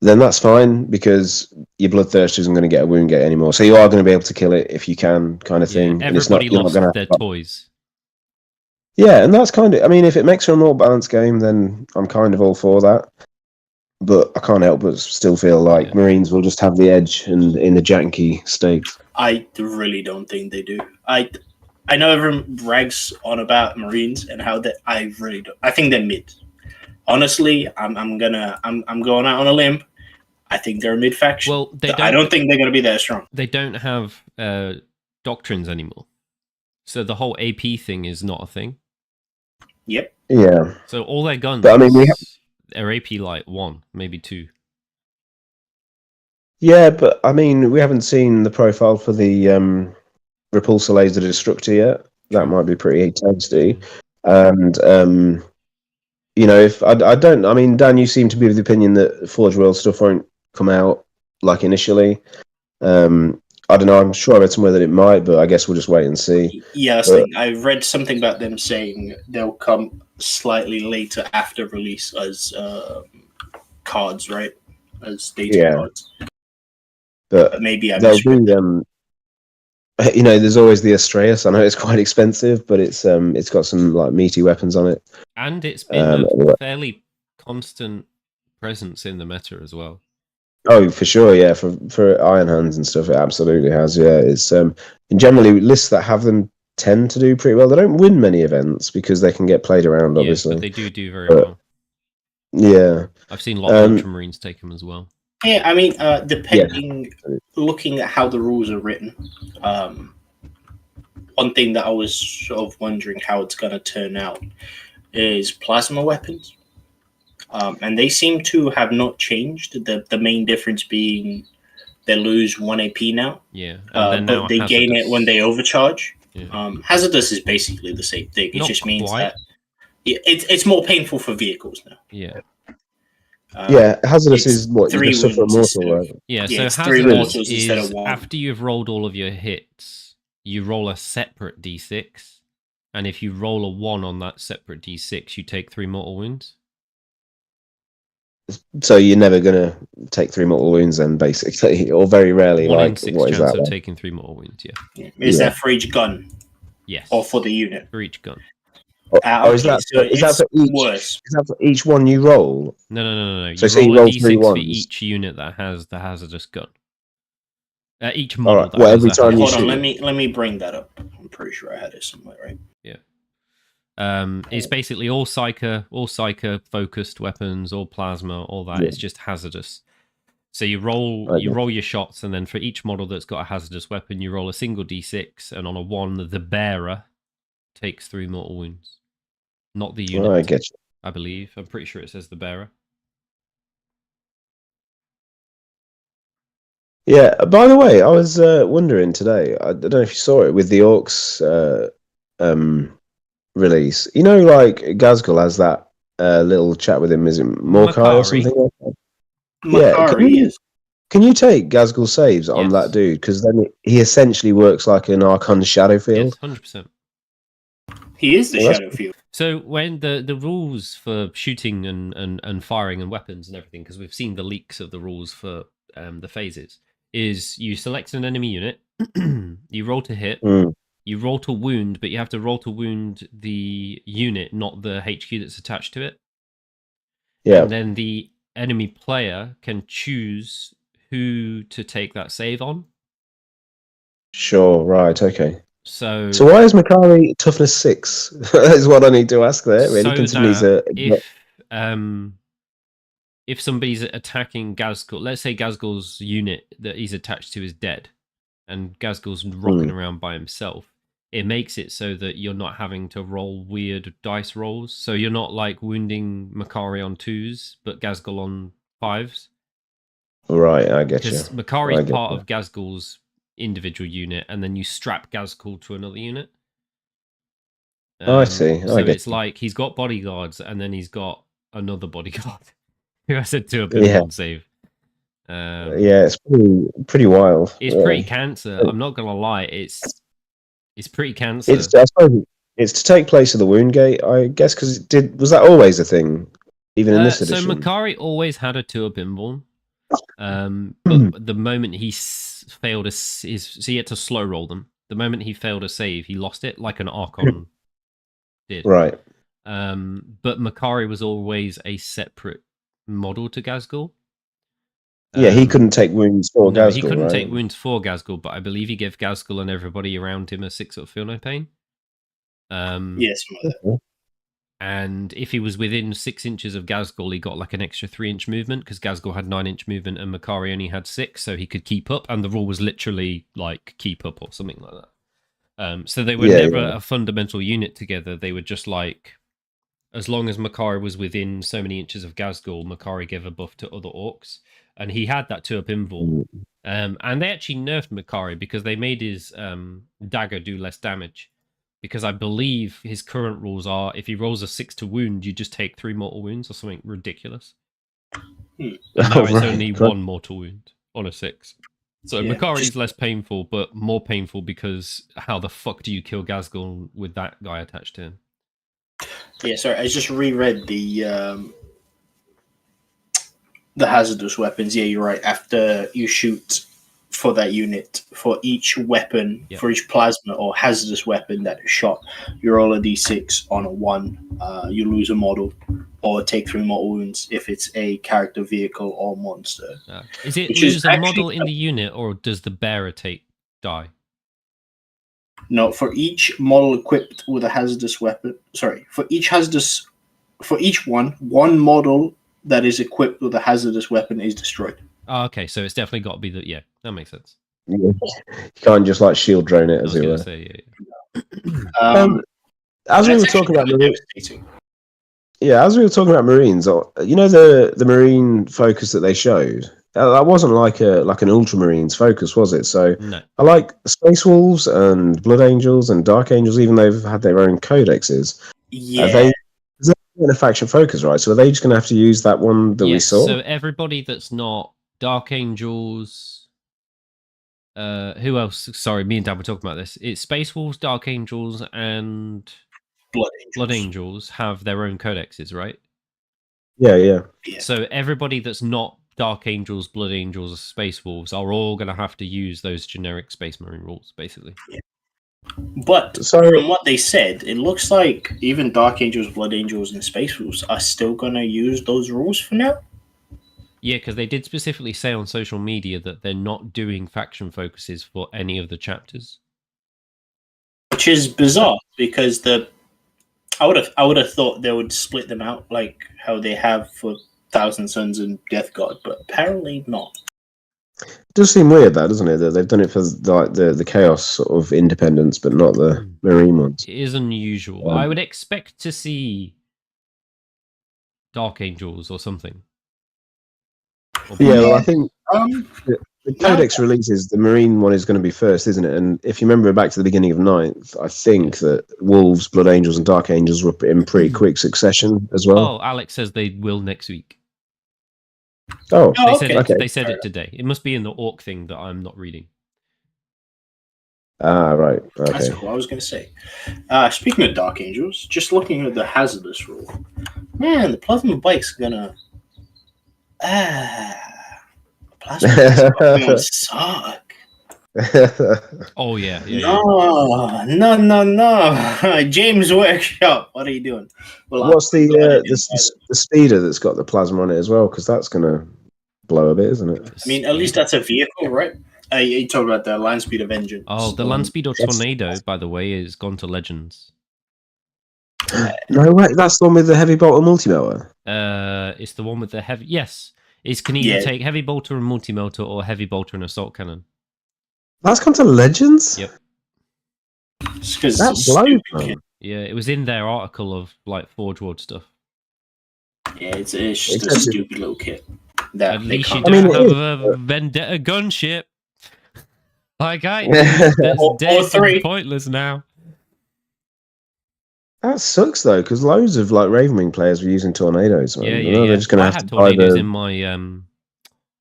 then that's fine, because your Bloodthirster isn't going to get a wound gate anymore. So you are going to be able to kill it if you can, kind of thing. Everybody lost their toys. Yeah, and that's kind of, I mean, if it makes for a more balanced game, then I'm kind of all for that. But I can't help but still feel like Marines will just have the edge and in the janky state. I really don't think they do. I know everyone brags on about Marines and how that. I really don't. I think they're mid. Honestly, I'm going out on a limb. I think they're a mid faction. Well, I don't think they're going to be that strong. They don't have doctrines anymore, so the whole AP thing is not a thing. Yep. Yeah. So all their guns, but, I mean, are AP like 1, maybe 2. Yeah, but I mean, we haven't seen the profile for the Repulsor Laser Destructor yet. That might be pretty tasty. And if I mean, Dan, you seem to be of the opinion that Forge World stuff won't come out like initially. I don't know. I'm sure I read somewhere that it might, but I guess we'll just wait and see. Yeah, that's the thing. I read something about them saying they'll come slightly later after release as cards, right? As data cards. but maybe I they'll misread do. There's always the Astreus. I know it's quite expensive, but it's got some like meaty weapons on it. And it's been a fairly constant presence in the meta as well. Oh, for sure, yeah. For Iron Hands and stuff, it absolutely has. Yeah, it's and generally lists that have them tend to do pretty well. They don't win many events because they can get played around, obviously. But they do very well. Yeah, I've seen a lot of Ultramarines take them as well. Yeah, I mean, looking at how the rules are written, one thing that I was sort of wondering how it's going to turn out is plasma weapons. And they seem to have not changed. The main difference being they lose 1 AP now. Yeah, but they gain it when they overcharge. Yeah. Hazardous is basically the same thing. It Not just means quite. that it's more painful for vehicles now. Yeah. Hazardous is what you 3 just suffer a wounds mortal, right? Yeah, Yeah, so it's 3 hazardous mortals instead is of 1. after you've rolled all of your hits, you roll a separate d6, and if you roll a 1 on that separate d6, you take 3 mortal wounds. So you're never gonna take 3 mortal wounds, then, basically, or very rarely. 1 like in 6 what is chance that? of taking 3 mortal wounds. Yeah. Is that for each gun? Yes. Or for the unit? For each gun. Is that for each one you roll? No. You So roll you a roll d6 3 for ones. each unit that has the hazardous gun. Each model. Right. Well, every time you Hold on, shoot. let me bring that up. I'm pretty sure I had it somewhere, right? Yeah. It's basically all psyker focused weapons, all plasma, all that. Yeah. It's just hazardous. So you roll your shots, and then for each model that's got a hazardous weapon, you roll a single d6, and on a 1, the bearer takes 3 mortal wounds. Not the unit. I get you. I believe. I'm pretty sure it says the bearer. Yeah. By the way, I was wondering today. I don't know if you saw it with the Orcs release. Like Gazgul has that little chat with him. Is it Morkai or something like that? Makari, yes. Can you take Gazgul saves on Yes. that dude? Because then he essentially works like an Archon Shadow Field. Yes, 100%. He is the Shadow Field. So when the rules for shooting and firing and weapons and everything, because we've seen the leaks of the rules for the phases, is you select an enemy unit, you roll to hit, you roll to wound, but you have to roll to wound the unit, not the HQ that's attached to it. Yeah. And then the enemy player can choose who to take that save on. Sure. Right. Okay. So why is Makari toughness 6? That is what I need to ask there. Really, so if somebody's attacking Gazgul, let's say Gazgul's unit that he's attached to is dead, and Gazgul's rocking around by himself, it makes it so that you're not having to roll weird dice rolls. So you're not like wounding Makari on 2s, but Gazgul on 5s. Right, I get you. Because Makari's part of Gazgul's individual unit, and then you strap Gazgul to another unit. I see. So it's like he's got bodyguards, and then he's got another bodyguard who has a 2-up save. It's pretty wild. It's pretty cancer. I'm not gonna lie. It's pretty cancer. I suppose it's to take place of the wound gate, I guess, because was that always a thing, even in this edition? So Makari always had a 2-up inborn. But the moment he failed so he had to slow roll them. The moment he failed a save, he lost it, like an Archon did. Right. But Makari was always a separate model to Gazgul. Yeah, he couldn't take wounds for Gazgul. He couldn't right? take wounds for Gazgul, but I believe he gave Gazgul and everybody around him a 6-up feel no pain. Yes. And if he was within 6 inches of Gazgul, he got like an extra 3-inch movement, because Gazgul had 9-inch movement and Makari only had 6, so he could keep up. And the rule was literally like keep up or something like that. So they were never a fundamental unit together. They were just like, as long as Makari was within so many inches of Gazgul, Makari gave a buff to other orcs. And he had that 2-up invul. And they actually nerfed Makari because they made his dagger do less damage. Because I believe his current rules are, if he rolls a 6 to wound, you just take 3 mortal wounds or something ridiculous. And now it's only 1 mortal wound on a 6. So Makari's less painful, but more painful because how the fuck do you kill Gazgul with that guy attached to him? Yeah, sorry, I just reread the hazardous weapons. Yeah, you're right. After you shoot for that unit. For each weapon, Yep. for each plasma or hazardous weapon that is shot, you roll a d6 on a 1. You lose a model or take 3 mortal wounds if it's a character, vehicle, or monster. Is it Which lose is a actually- model in the unit, or does the bearer die? No, for each model equipped with a hazardous weapon. Sorry, for each one model that is equipped with a hazardous weapon is destroyed. Oh, okay, so it's definitely got to be yeah, that makes sense. You can't just like shield drone it, I as was it going were. to say, As we That's were talking about actually Marines, devastating. as we were talking about Marines, you know the Marine focus that they showed. That wasn't like an Ultramarines focus, was it? So no. I like Space Wolves and Blood Angels and Dark Angels, even though they've had their own codexes. Yeah. Is that in a faction focus, right? So are they just going to have to use that one that we Yes, saw? so everybody that's not Dark Angels. Who else? Sorry, me and Dan were talking about this. It's Space Wolves, Dark Angels, and Blood Angels have their own codexes, right? Yeah. Yeah. So everybody that's not Dark Angels, Blood Angels, or Space Wolves are all going to have to use those generic Space Marine rules, basically. But So from what they said, it looks like even Dark Angels, Blood Angels, and Space Wolves are still going to use those rules for now. Yeah, because they did specifically say on social media that they're not doing faction focuses for any of the chapters. Which is bizarre because I would have thought they would split them out like how they have for Thousand Suns and Death God, but apparently not. it does seem weird, that doesn't it? That they've done it for like the Chaos sort of independence, but not the Marine ones. It is unusual. I would expect to see Dark Angels or something. Or Yeah, well, I think Um, the Codex releases, the Marine one is going to be first, isn't it? And if you remember back to the beginning of Ninth, I think that Wolves, Blood Angels, and Dark Angels were in pretty quick succession as well. Oh, Alex says they will next week. Oh, They said okay. They said it today. It must be in the Orc thing that I'm not reading. Right. That's Okay. cool. I was going to say. Speaking of Dark Angels, just looking at the hazardous rule, man, the plasma bike's gonna. Plasma bike's gonna suck. Oh yeah. No. James Workshop, what are you doing? Well, What's the speeder that's got the plasma on it as well? Because that's going to blow a bit, isn't it? I mean, at least that's a vehicle, right? You talk about the Land Speeder Vengeance. Oh, the Land Speeder Tornado, by the way, is gone to Legends. No way, that's the one with the heavy bolter multi-melter. It's the one with the heavy. Yes, it can either take heavy bolter and multi-melter or heavy bolter and assault cannon. That's gone to Legends. Yep. That blows, man. Yeah, it was in their article of like Forge World stuff. Yeah, it's just a stupid little kit. At least you don't have a Vendetta gunship. Like that's dead and pointless now. That sucks though, because loads of like Ravenwing players were using tornadoes. Man. Yeah. They're just going to have had to tornadoes in my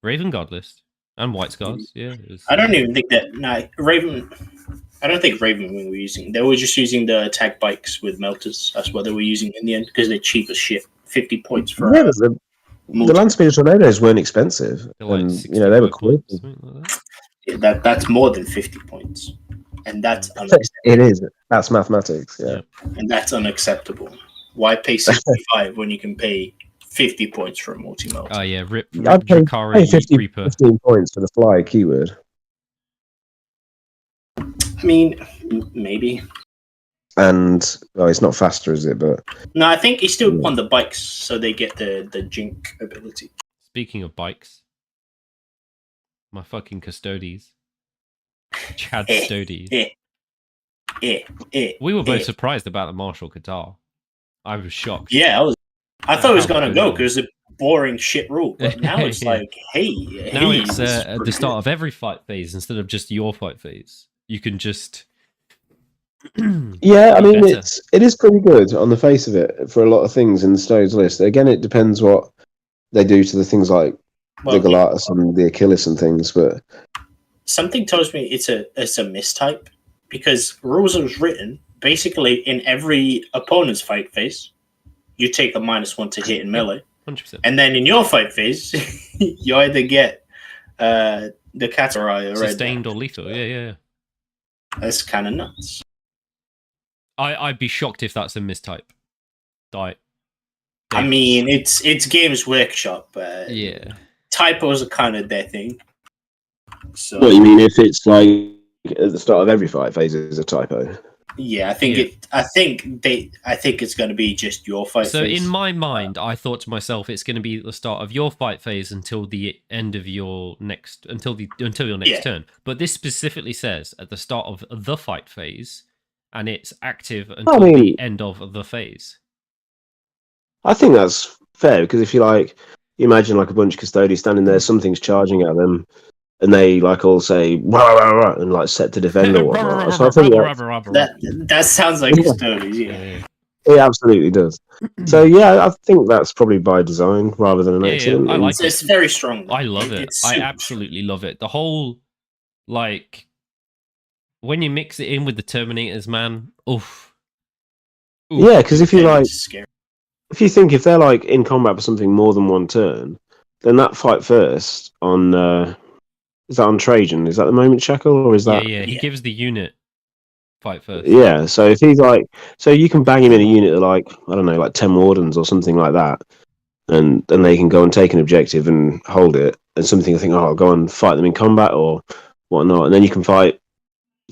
Raven Guard list and White Scars. Yeah, I don't even think that. I don't think Ravenwing were using. They were just using the attack bikes with melters. That's what they were using in the end because they're cheap as shit. 50 points for. Yeah, the Land Speeder tornadoes weren't expensive, like and they were cool. Yeah, that's more than 50 points, and that's it is. That's mathematics. Yeah, and that's unacceptable. Why pay 65 when you can pay 50 points for a multi-melter? Oh yeah, rip I'd pay Drakari 15 points for the fly keyword. I mean, maybe. And it's not faster, is it? But no, I think he's still on the bikes, so they get the jink ability. Speaking of bikes, my fucking custodies, Chad Stodies. We were both surprised about the Marshall Qatar. I was shocked. Yeah, I thought it was gonna go because it's a boring shit rule, but now it's like, now it's at the start of every fight phase instead of just your fight phase. You can just. Yeah, I mean it is pretty good on the face of it for a lot of things in the Stodes list. Again, it depends what they do to the things like the Galatas and the Achilles and things, but something tells me it's a mistype because rules was written basically in every opponent's fight phase. You take a -1 to hit in melee, 100%. And then in your fight phase, you either get the Katarai are sustained red. or lethal. Yeah. That's kind of nuts. I'd be shocked if that's a mistype. I mean, it's Games Workshop. Yeah. Typos are kind of their thing. So What you mean if it's like at the start of every fight phase is a typo? yeah, I think it's going to be just your fight So phase. in my mind, I thought to myself, it's going to be the start of your fight phase until the end of your next until your next turn. But this specifically says at the start of the fight phase, and it's active until the end of the phase. I think that's fair because if you imagine like a bunch of custodians standing there, something's charging at them, and they like all say rah, rah, rah, and like set to defend or whatnot. So I think that sounds like custodians. Yeah. It absolutely does. So yeah, I think that's probably by design rather than an accident. I like it. It's very strong. I love it. I absolutely love it. The whole when you mix it in with the Terminators, man. Oof. Yeah, because if you think if they're like in combat for something more than one turn, then that fight first on is that on Trajan? Is that the moment shackle or is that? Yeah. He gives the unit fight first. Yeah, so if he's so you can bang him in a unit of like 10 wardens or something like that, and they can go and take an objective and hold it, and something I think, I'll go and fight them in combat or whatnot, and then you can fight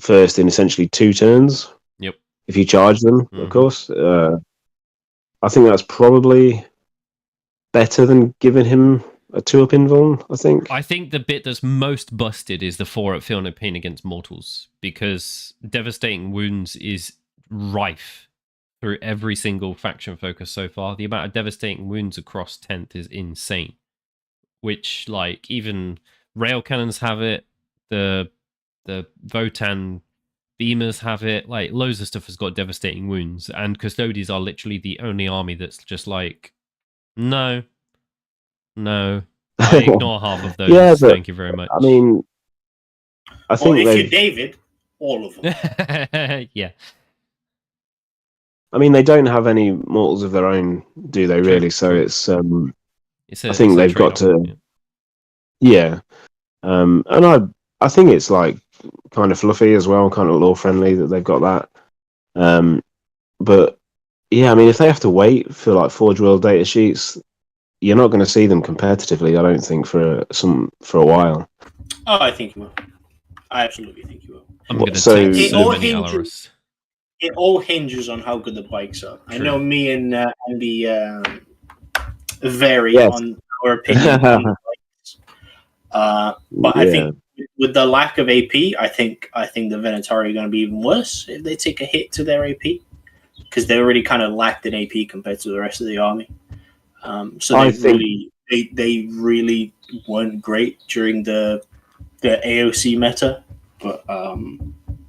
first in essentially 2 turns. Yep. If you charge them, of course. I think that's probably better than giving him a 2-up invuln, I think. I think the bit that's most busted is the 4-up Feel No Pain against mortals, because Devastating Wounds is rife through every single faction focus so far. The amount of Devastating Wounds across 10th is insane, which even rail cannons have it, the Votan Beamers have it, loads of stuff has got Devastating Wounds, and Custodians are literally the only army that's just no. I ignore half of those. Yeah, but, thank you very much. I mean, I think if you're David, all of them. Yeah. I mean, they don't have any mortals of their own, do they? Really? So it's. I think they've got to. Yeah, and I think it's kind of fluffy as well, kind of lore friendly that they've got that. But yeah, I mean, if they have to wait for Forge World data sheets, you're not going to see them competitively. I don't think for a while. Oh, I think you will. I absolutely think you will. I'm going to take so many Alarus. It all hinges on how good the bikes are. True. I know me and Andy vary on our opinion on the bikes. But I think with the lack of AP, I think the Venatari are going to be even worse if they take a hit to their AP, because they already kind of lacked an AP compared to the rest of the army. So they really weren't great during the AOC meta. But I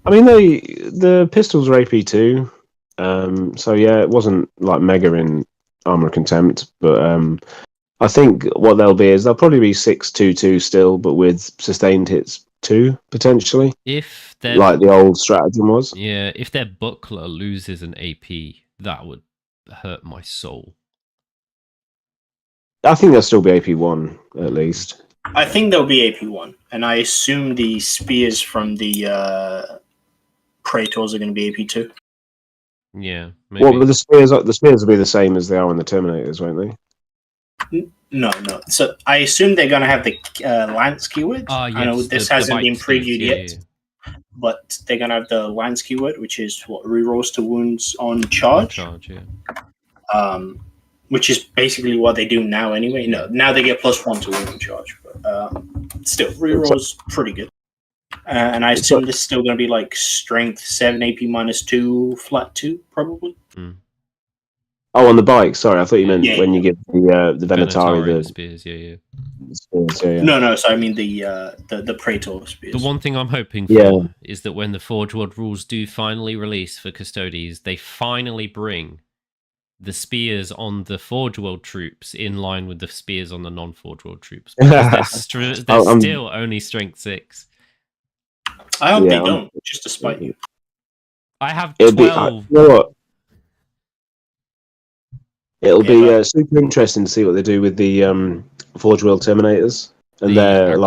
mean, the pistols are AP too. So yeah, it wasn't mega in Armor of Contempt, but I think what they'll be is they'll probably be 6-2-2 still, but with sustained hits 2 potentially. If the old stratagem was. Yeah, if their buckler loses an AP, that would hurt my soul. I think they'll still be AP1 at least. I think they'll be AP1, and I assume the spears from the Praetors are going to be AP2. Yeah, maybe. Well, but the spears will be the same as they are in the Terminators, won't they? No. So I assume they're going to have the Lance keyword. Yes, I know this hasn't been previewed yet, yeah. But they're going to have the Lance keyword, which is rerolls to wounds on charge. Which is basically what they do now anyway. No, now they get +1 to wound on charge, but still rerolls pretty good. And I assume this is still going to be strength 7 AP -2 flat 2 probably. Oh, on the bike. Sorry, I thought you meant when you get the Venatari the spears. Yeah. No. So I mean the Praetor spears. The one thing I'm hoping for is that when the Forge World rules do finally release for Custodians, they finally bring the spears on the Forge World troops in line with the spears on the non-Forge World troops. Because they're still only strength 6. I hope they don't, just to spite you. I have 12. You know what? It'll be super interesting to see what they do with the Forge World Terminators. And they're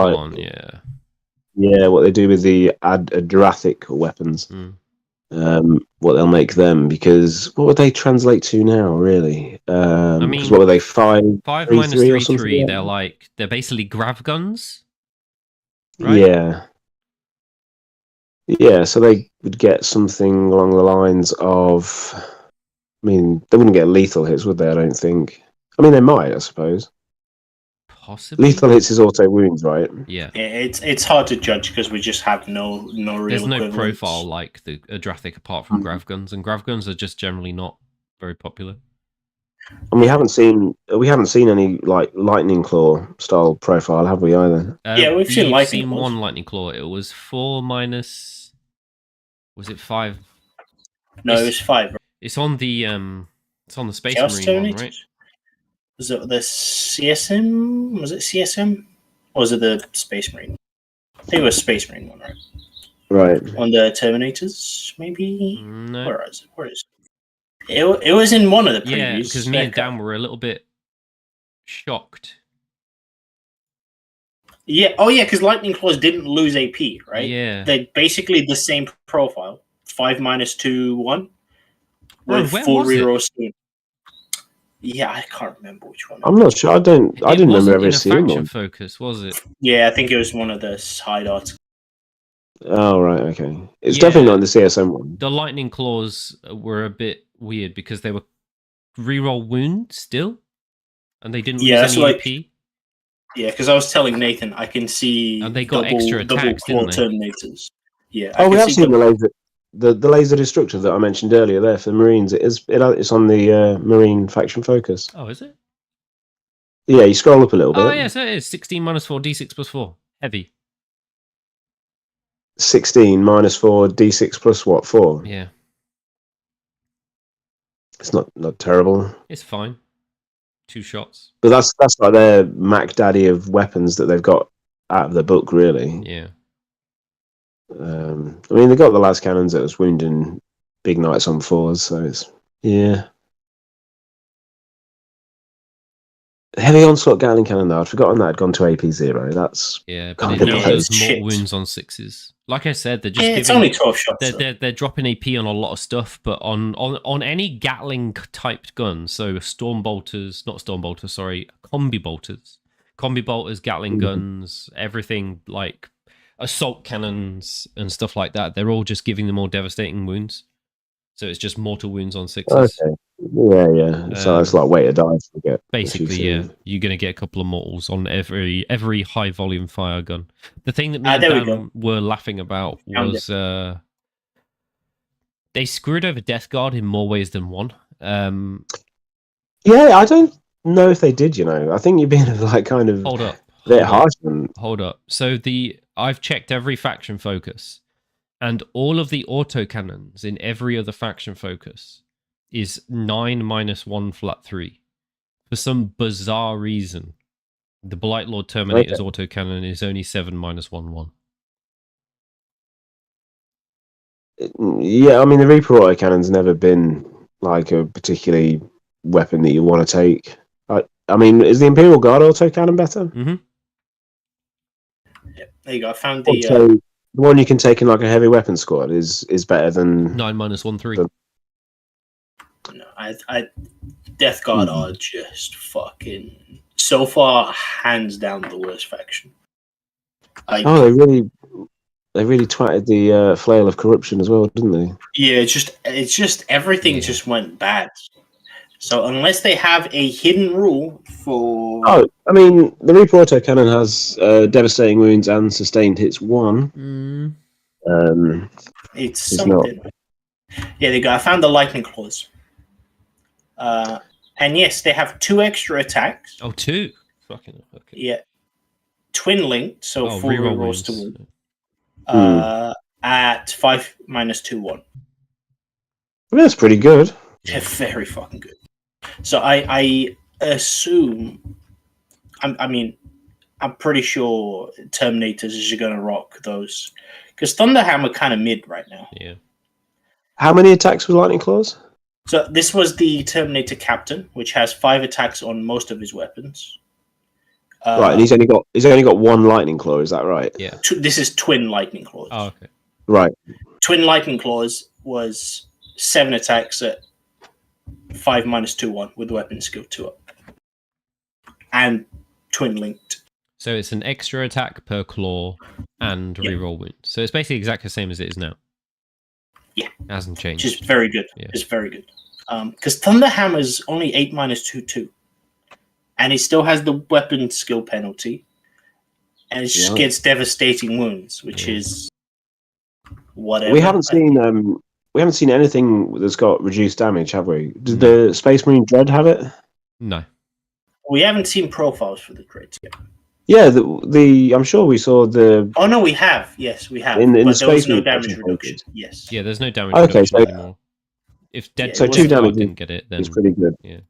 Yeah, what they do with the Adrathic weapons. What they'll make them, because what would they translate to now, really? Because what were they, 5-3-3 or something? 5-3-3, they're basically grav guns, right? Yeah. Yeah, so they would get something along the lines of, I mean, they wouldn't get lethal hits, would they? I don't think. I mean, they might, I suppose. Possibly. Lethal hits is auto wounds, right? Yeah. It's hard to judge because we just have no real. There's no equivalents. profile like the Adrathic apart from grav guns, and grav guns are just generally not very popular. And we haven't seen any like lightning claw style profile, have we either? Yeah, we've seen lightning claws. one lightning claw. It was 4 minus. Was it 5? No, it was 5. Right? It's on the Space Chaos Marine one, right? Was it the CSM? Was it CSM? Or was it the Space Marine? I think it was Space Marine one, right? Right. On the Terminators, maybe? No. Where is it? It was in one of the previews. Yeah, because me and Dan were a little bit shocked. Yeah. Oh, yeah, because Lightning Claws didn't lose AP, right? Yeah. They're basically the same profile. 5 minus 2, 1. With Where full was it? reroll scheme. Yeah, I can't remember which one. I'm not sure. I didn't remember ever seeing faction one. focus, was it? Yeah, I think it was one of the side arts. Oh, right, okay. It's definitely not in the CSM one. The lightning claws were a bit weird because they were reroll wound still, and they didn't lose any AP. Yeah, because I was telling Nathan I can see and they got extra attacks, double didn't they? Terminators. Yeah. Oh, we have seen the laser destructor that I mentioned earlier there for the Marines. It's on the Marine faction focus. Oh, is it? Yeah, you scroll up a little bit. Oh, yeah, so it is 16 minus 4, d6 plus 4. Heavy. 16 minus 4, d6 plus what? 4? Yeah. It's not terrible. It's fine. 2 shots. But that's like their Mac Daddy of weapons that they've got out of the book, really. Yeah. I mean, they got the las cannons that was wounding big knights on 4s, so it's Heavy onslaught Gatling cannon though. I'd forgotten that had gone to AP 0. That's but it now does more wounds on 6s. Like I said, they're just it's only 12 shots. They're dropping AP on a lot of stuff, but on any Gatling typed gun, so combi bolters, Gatling guns, everything like assault cannons and stuff like that. They're all just giving them more devastating wounds. So it's just mortal wounds on 6s. Okay. Yeah. So it's like way to die. Basically, yeah. You're going to get a couple of mortals on every high volume fire gun. The thing that me and Dan were laughing about was they screwed over Death Guard in more ways than one. Yeah, I don't know if they did, I think you're being like kind of a bit harsh. Hold up. So I've checked every faction focus, and all of the autocannons in every other faction focus is 9 minus 1 flat 3. For some bizarre reason, the Blight Lord Terminator's autocannon is only 7 minus 1 1. Yeah, I mean, the Reaper autocannon's never been like a particularly weapon that you want to take. I mean, is the Imperial Guard autocannon better? Mm-hmm. Yeah, there you go. I found the one you can take in like a heavy weapon squad is better than 9 minus 1 3. No, I Death Guard are just fucking so far hands down the worst faction. They really twatted the flail of corruption as well, didn't they? Yeah, it's just everything just went bad. So unless they have a hidden rule for... Oh, I mean, the Reaper autocannon has devastating wounds and sustained hits 1. It's something. Not... Yeah, there you go. I found the lightning claws. And yes, they have 2 extra attacks. Oh, 2? Fucking okay. Yeah. Twin linked, so 4 rerolls to wound. At 5 minus 2 1. That's pretty good. They're very fucking good. So I assume, I'm pretty sure Terminators is going to rock those, because Thunderhammer kind of mid right now. Yeah. How many attacks with Lightning Claws? So this was the Terminator Captain, which has 5 attacks on most of his weapons. Right, and he's only got one lightning claw. Is that right? Yeah. This is twin lightning claws. Oh, okay. Right. Twin lightning claws was 7 attacks at 5 -2/1 with weapon skill 2 up, and twin linked. So it's an extra attack per claw and reroll wound. So it's basically exactly the same as it is now. Yeah, it hasn't changed. Which is very good. Yeah. It's very good. Because Thunderhammer's only 8 -2/2, and he still has the weapon skill penalty, and it just gets devastating wounds, which is whatever. We haven't seen anything that's got reduced damage, have we? Did the Space Marine Dread have it? No. We haven't seen profiles for the dreads yet. Yeah, the I'm sure we saw the. Oh no, we have. Yes, we have. In but the there was Space no Marine damage section reduction. Yes. Yeah, there's no damage reduction anymore. If Dead so 2 damage didn't get it, then it's pretty good. Yeah.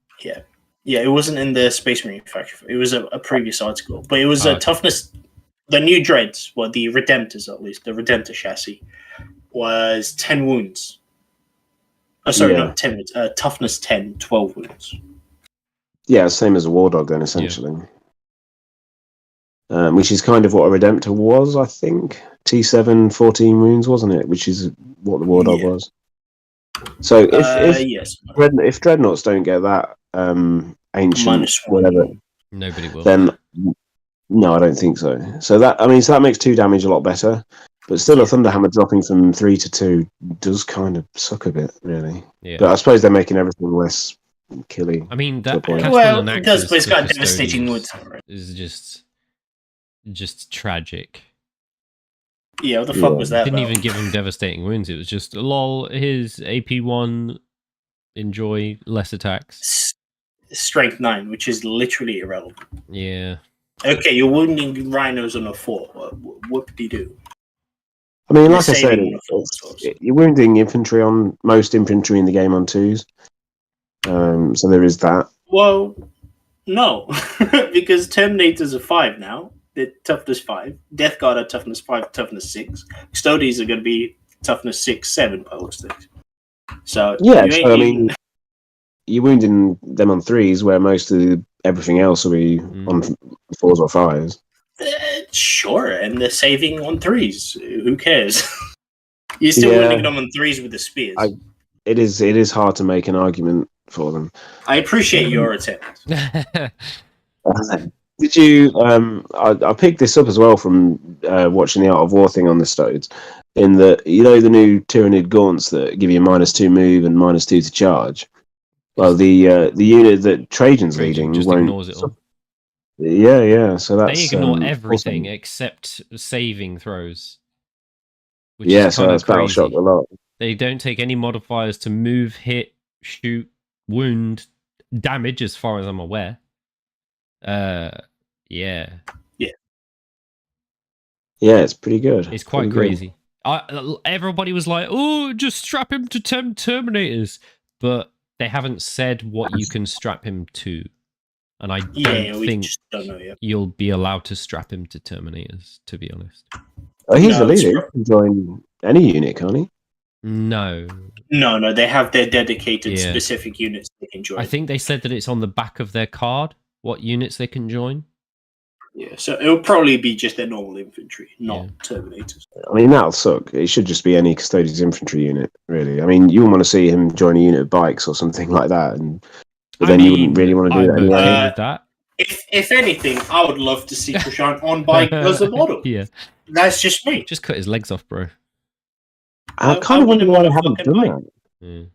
Yeah, it wasn't in the Space Marine factory. It was a previous article, but it was a toughness. The new dreads, well, the Redemptors at least, the Redemptor chassis was 10 wounds. Oh, sorry, not 10 wounds. Toughness 10, 12 wounds. Yeah, same as a War Dog then, essentially. Which is kind of what a Redemptor was, I think. T7, 14 wounds, wasn't it? Which is what the War Dog was. So if Dreadnoughts don't get that ancient whatever, nobody will. Then no, I don't think so. So that makes 2 damage a lot better, but still a Thunderhammer dropping from 3 to 2 does kind of suck a bit, really. Yeah. But I suppose they're making everything less killy. I mean, that it does, but it's got devastating wounds. Is just tragic. Yeah, what the fuck was that? Didn't even give him devastating wounds. It was just lol. His AP1, enjoy less attacks. Strength 9, which is literally irrelevant. Yeah. Okay, you're wounding rhinos on a 4. What did he do? I mean, like I said, you're wounding infantry on most infantry in the game on 2s. So there is that. Well, no, because Terminators are 5 now. They're toughness 5. Death Guard are toughness 5, toughness 6. Custodians are going to be toughness 6, 7 by looks things. So I mean, you're wounding them on 3s, where most of everything else will be on 4s or 5s. Sure, and they're saving on 3s. Who cares? You're still wounding them on 3s with the spears. It is hard to make an argument for them. I appreciate your attempt. Did you? I picked this up as well from watching the Art of War thing on the Stodes. In that, the new Tyrannid Gaunts that give you -2 move and -2 to charge. Well, the unit that Trajan's leading just ignores it all. Yeah. So that's they ignore everything except saving throws. Which is so that's battle shock a lot. They don't take any modifiers to move, hit, shoot, wound, damage, as far as I'm aware. Yeah, it's pretty good. It's quite crazy. Everybody was like, "Oh, just strap him to 10 Terminators," but they haven't said what you can strap him to, and I don't think you'll be allowed to strap him to Terminators. To be honest, he's the leader. He can join any unit, can't he? No. They have their dedicated specific units they can join. I think they said that it's on the back of their card what units they can join. Yeah, so it'll probably be just their normal infantry, not Terminators. I mean, that'll suck. It should just be any Custodian's infantry unit, really. I mean, you wouldn't want to see him join a unit of bikes or something like that, but then you wouldn't really want to do that anyway. If anything, I would love to see Prashant on bike as a model. Yeah. That's just me. Just cut his legs off, bro. I kind of wonder why they haven't done that.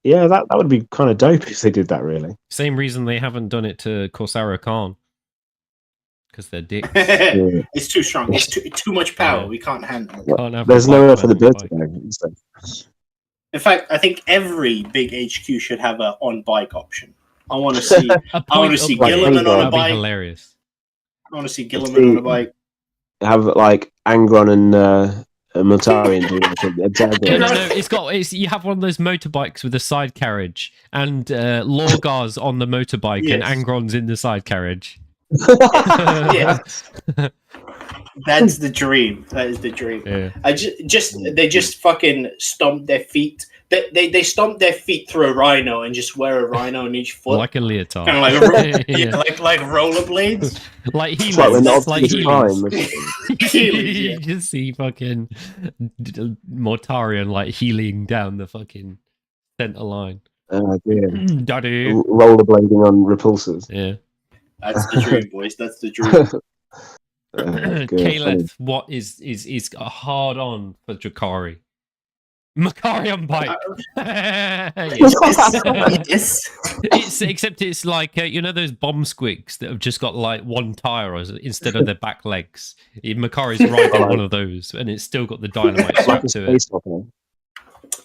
Yeah, that would be kind of dope if they did that, really. Same reason they haven't done it to Corsaro Khan. Because they're dicks. It's too strong. It's too much power. We can't handle it. There's nowhere for the bird to go. In fact, I think every big HQ should have an on-bike option. I want to see Gilliman on a bike. Hilarious. I want to see Gilliman on a bike. Have like Angron and Mortarian doing it's you have one of those motorbikes with a side carriage, and Lorgar's on the motorbike, and Angron's in the side carriage. That's the dream. That is the dream. They just fucking stomp their feet They stomp their feet through a rhino and just wear a rhino on each foot, like a leotard, kind of like like rollerblades, like It's like when Heelys. the Like Optimus Heelys. Prime. Heelys, yeah. You just see fucking Mortarion like healing down the fucking center line. Dear. Daddy. Rollerblading on repulsors. Yeah. That's the dream, boys. That's the dream. Good, funny. Caleth, what is a hard on for Drakari? Macarion bike. Yes. It's except it's like you know those bomb squigs that have just got like one tire instead of their back legs. Macari's riding one of those, and it's still got the dynamite Like strapped a to it. space opera.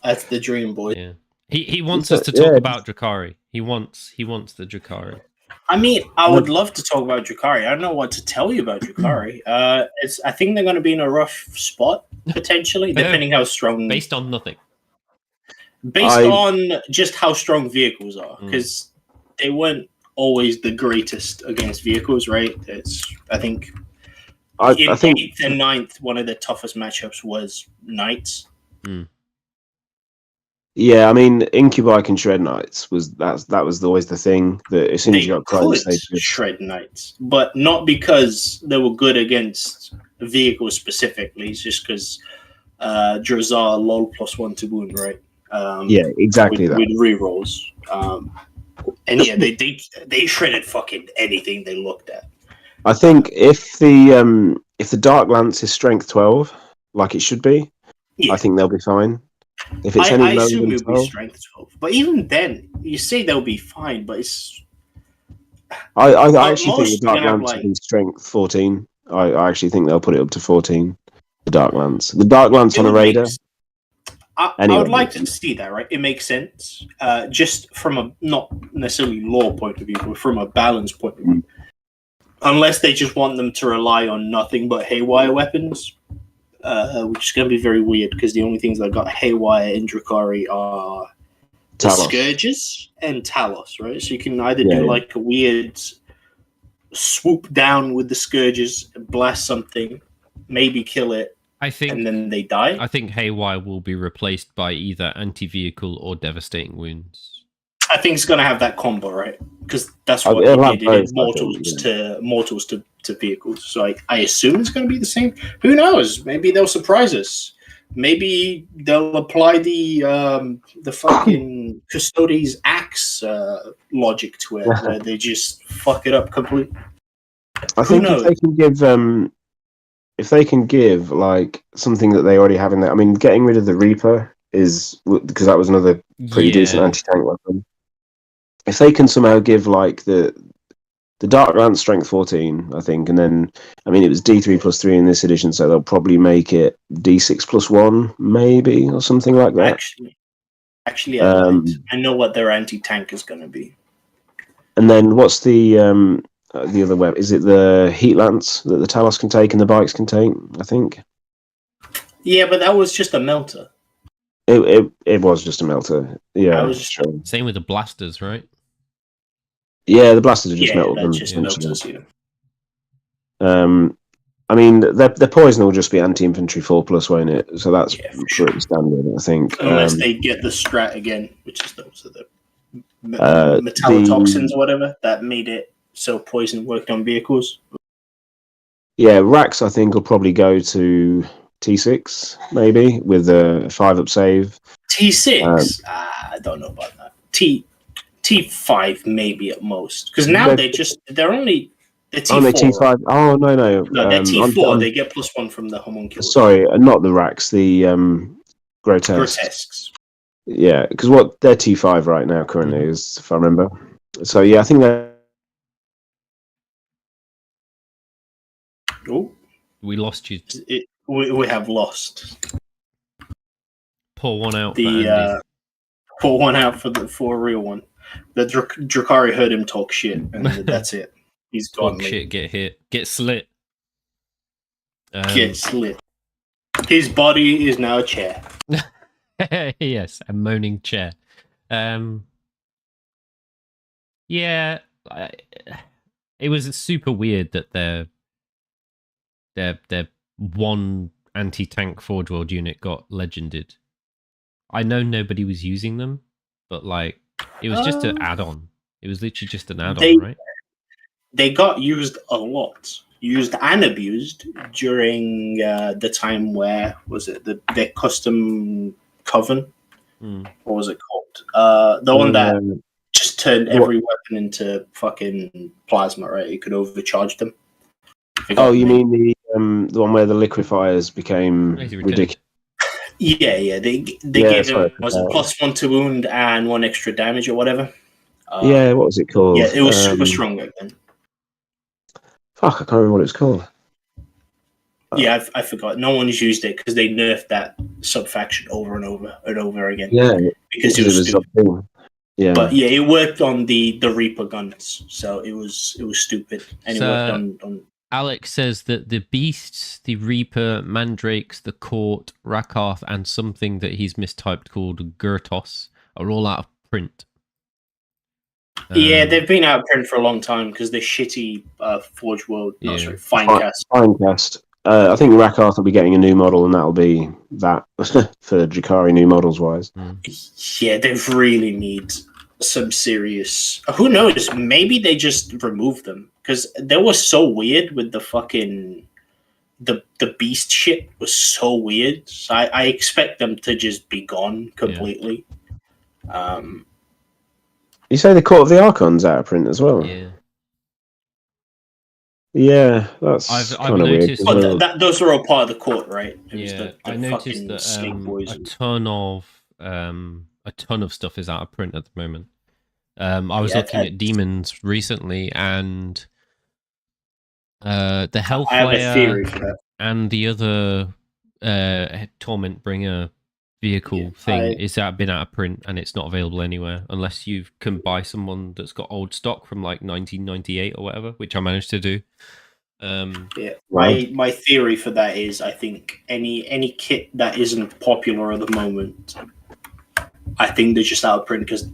That's the dream, boy. Yeah, he wants us to talk about Drakari. He wants the Drakari. I mean, I would love to talk about Drakari. I don't know what to tell you about Drakari. I think they're going to be in a rough spot potentially, depending how strong. Based on nothing. Based on just how strong vehicles are, because they weren't always the greatest against vehicles, right? I think in 8th and 9th, one of the toughest matchups was Knights. Yeah, I mean, Incubi and Shred Knights was always the thing that as soon as you got close, they could shred Knights, but not because they were good against vehicles specifically. It's just because Drazar lol +1 to wound, right? Yeah, exactly. With rerolls, and yeah, they shredded fucking anything they looked at. I think if the Dark Lance is strength 12, like it should be, I think they'll be fine. If it's any I lower assume than it'll 12, be strength 12, but even then, you say they'll be fine, but it's. I actually think the Dark Lance will be strength 14. I actually think they'll put it up to 14. The Dark Lance on a Raider. I would like to see that, right? It makes sense, just from a not necessarily lore point of view, but from a balance point of view. Unless they just want them to rely on nothing but haywire weapons, which is going to be very weird because the only things that got haywire in Drakari are the Scourges and Talos, right? So you can either do like a weird swoop down with the Scourges, blast something, maybe kill it, and then they die. I think haywire will be replaced by either anti-vehicle or devastating wounds. I think it's going to have that combo, right? Because that's what they did in mortals to vehicles. So I assume it's going to be the same. Who knows? Maybe they'll surprise us. Maybe they'll apply the fucking Custodes axe logic to it, where they just fuck it up completely. I think if they can give like something that they already have in there. I mean, getting rid of the Reaper is because that was another pretty decent anti-tank weapon. If they can somehow give like the Dark Lance strength 14, I think, and then I mean it was D3 +3 in this edition, so they'll probably make it D6 +1, maybe, or something like that. Actually, I know what their anti-tank is going to be. And then what's the other weapon? Is it the Heat Lance that the Talos can take and the bikes can take? I think. Yeah, but that was just a melter. It was just a melter. Yeah, true. Same with the blasters, right? Yeah, the blasters are just melted. Just melters, yeah. I mean, their poison will just be anti-infantry 4+, won't it? So that's pretty standard, I think. Unless they get the strat again, which is those are the metallotoxins or whatever that made it so poison worked on vehicles. Yeah, Rax I think will probably go to T6 maybe with a 5-up save. T6, I don't know about that. T5 maybe at most, because now they're only the T4. Oh, they're T5. Oh no, they're T4. They get +1 from the homunculus. Sorry, not the Rax, the grotesques. Yeah, because they're T5 right now currently is, if I remember. So yeah, I think they're. Oh, we lost you. We have lost. Pour one out. Pour one out for a real one. The Drakari heard him talk shit, and that's it. He's gone. Talk shit, get hit, get slit. Get slit. His body is now a chair. Yes, a moaning chair. Yeah, it was super weird that their one anti-tank Forge World unit got legended. I know nobody was using them, but like it was just an add-on. It was literally just an add-on, right? They got used a lot, used and abused during the time where was it their custom coven? What was it called? The one that just turned every weapon into fucking plasma, right? You could overcharge them. Oh, you mean the one where the liquefiers became ridiculous? Yeah. They gave him was it +1 to wound and 1 extra damage or whatever. What was it called? Yeah, it was super strong back then. Fuck, I can't remember what it's called. Yeah, I forgot. No one's used it because they nerfed that sub-faction over and over and over again. Yeah, because it was stupid. Yeah, but yeah, it worked on the Reaper guns, so it was stupid, and it worked on. Alex says that the beasts, the Reaper, Mandrakes, the Court, Rakarth, and something that he's mistyped called Gurtos are all out of print. Yeah, they've been out of print for a long time because they're shitty Forge World. No, sorry, Finecast. Finecast. I think Rakarth will be getting a new model, and that'll be that for Drakari new models wise. Yeah, they really need some serious. Who knows? Maybe they just removed them because they were so weird with the fucking the beast shit was so weird. So I expect them to just be gone completely. Yeah. You say the Court of the Archon's out of print as well? Yeah. Yeah, that's kind of weird. But those are all part of the court, right? I noticed that a ton of stuff is out of print at the moment. I was looking at Demons recently, and the Hellfire and the other Torment Bringer vehicle thing is been out of print, and it's not available anywhere unless you can buy someone that's got old stock from like 1998 or whatever, which I managed to do. My theory for that is I think any kit that isn't popular at the moment, I think they're just out of print because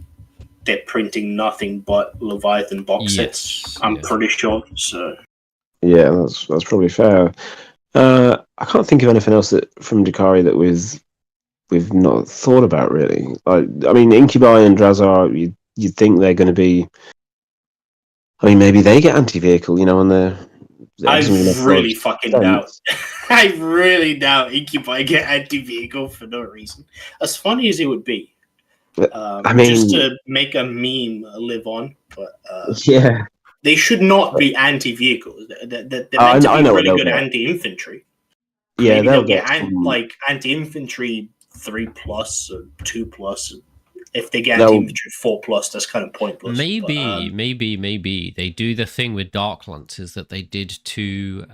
they're printing nothing but Leviathan box sets. I'm pretty sure. So yeah, that's probably fair. I can't think of anything else from Drakari that we've not thought about really. I mean, Incubi and Drazar, you'd think they're going to be. I mean, maybe they get anti-vehicle, on their. I really fucking doubt. I really doubt Incubi get anti-vehicle for no reason. As funny as it would be, I mean, just to make a meme live on. But they should not be anti-vehicles. They're meant to be really good anti-infantry. Yeah, maybe they'll get anti-infantry 3+ or 2+. If they get anti-infantry 4+, that's kind of pointless. Maybe they do the thing with Dark Lancers that they did to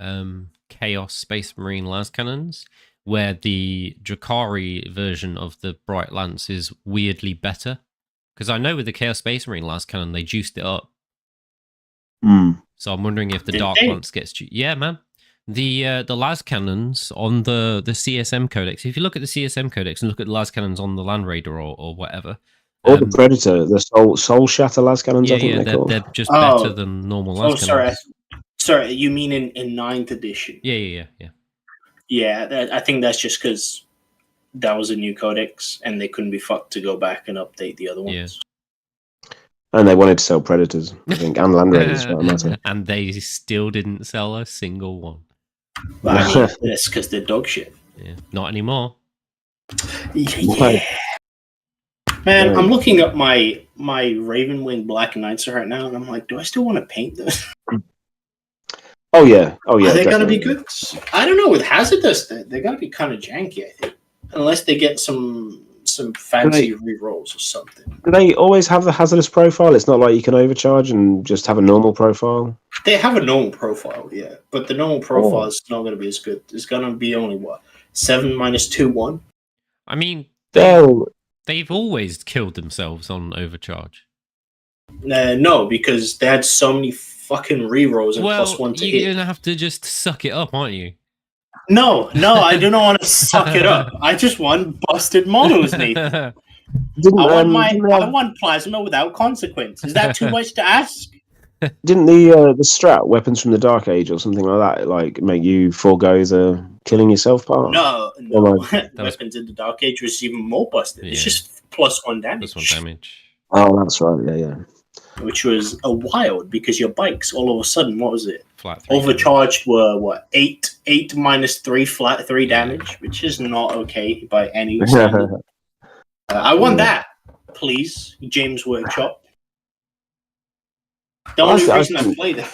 Chaos Space Marine las cannons, where the Drakari version of the Bright Lance is weirdly better. Because I know with the Chaos Space Marine las cannon they juiced it up. So I'm wondering if the Dark Lance gets yeah, man. The las cannons on the CSM codex. If you look at the CSM codex and look at the las cannons on the Land Raider or whatever, or the Predator, the Soul Shatter las cannons. I think they're just better than normal las cannons. Sorry, you mean in 9th edition? Yeah. Yeah, I think that's just because that was a new codex and they couldn't be fucked to go back and update the other ones. Yeah. And they wanted to sell Predators, I think, and Land Raiders, for that matter. And they still didn't sell a single one. But I mean, that's because they're dog shit. Yeah, not anymore. Yeah. Man, I'm looking up my Ravenwing Black Knights right now, and I'm like, do I still want to paint this? Oh yeah. Are they gonna be good? I don't know. With Hazardous, they're gonna be kind of janky, I think, unless they get some fancy rerolls or something. Do they always have the Hazardous profile? It's not like you can overcharge and just have a normal profile? They have a normal profile, yeah. But the normal profile is not going to be as good. It's going to be only, 7 minus 2, 1? I mean, they've always killed themselves on overcharge. No, because they had so many fucking rerolls and +1 to hit. You're going to have to just suck it up, aren't you? No, I do not want to suck it up. I just want busted models, Nathan. I want plasma without consequence. Is that too much to ask? Didn't the strat weapons from the Dark Age or something like that like make you forego the killing yourself part? No. Or Weapons in the Dark Age was even more busted. It's Yeah. just +1 damage. +1 damage. Oh, that's right. Yeah. Which was a wild because your bikes all of a sudden, what was it? Flat 3 Overcharged were what 8 minus 3 flat 3 damage, which is not okay by any standard. I want that, please, James Workshop. The only reason I played it.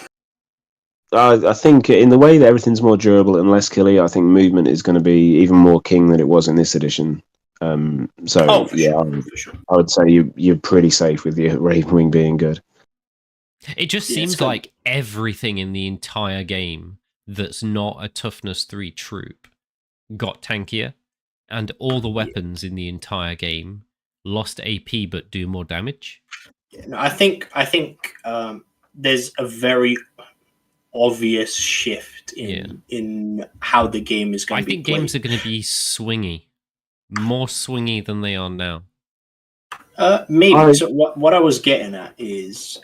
I think in the way that everything's more durable and less killy, I think movement is going to be even more king than it was in this edition. So for sure. I would say you're pretty safe with your Ravenwing being good. It just seems like everything in the entire game that's not a toughness 3 troop got tankier, and all the weapons in the entire game lost AP but do more damage. Yeah, no, I think there's a very obvious shift in how the game is going to be played. I think games are going to be swingy, more swingy than they are now. Maybe. So what I was getting at is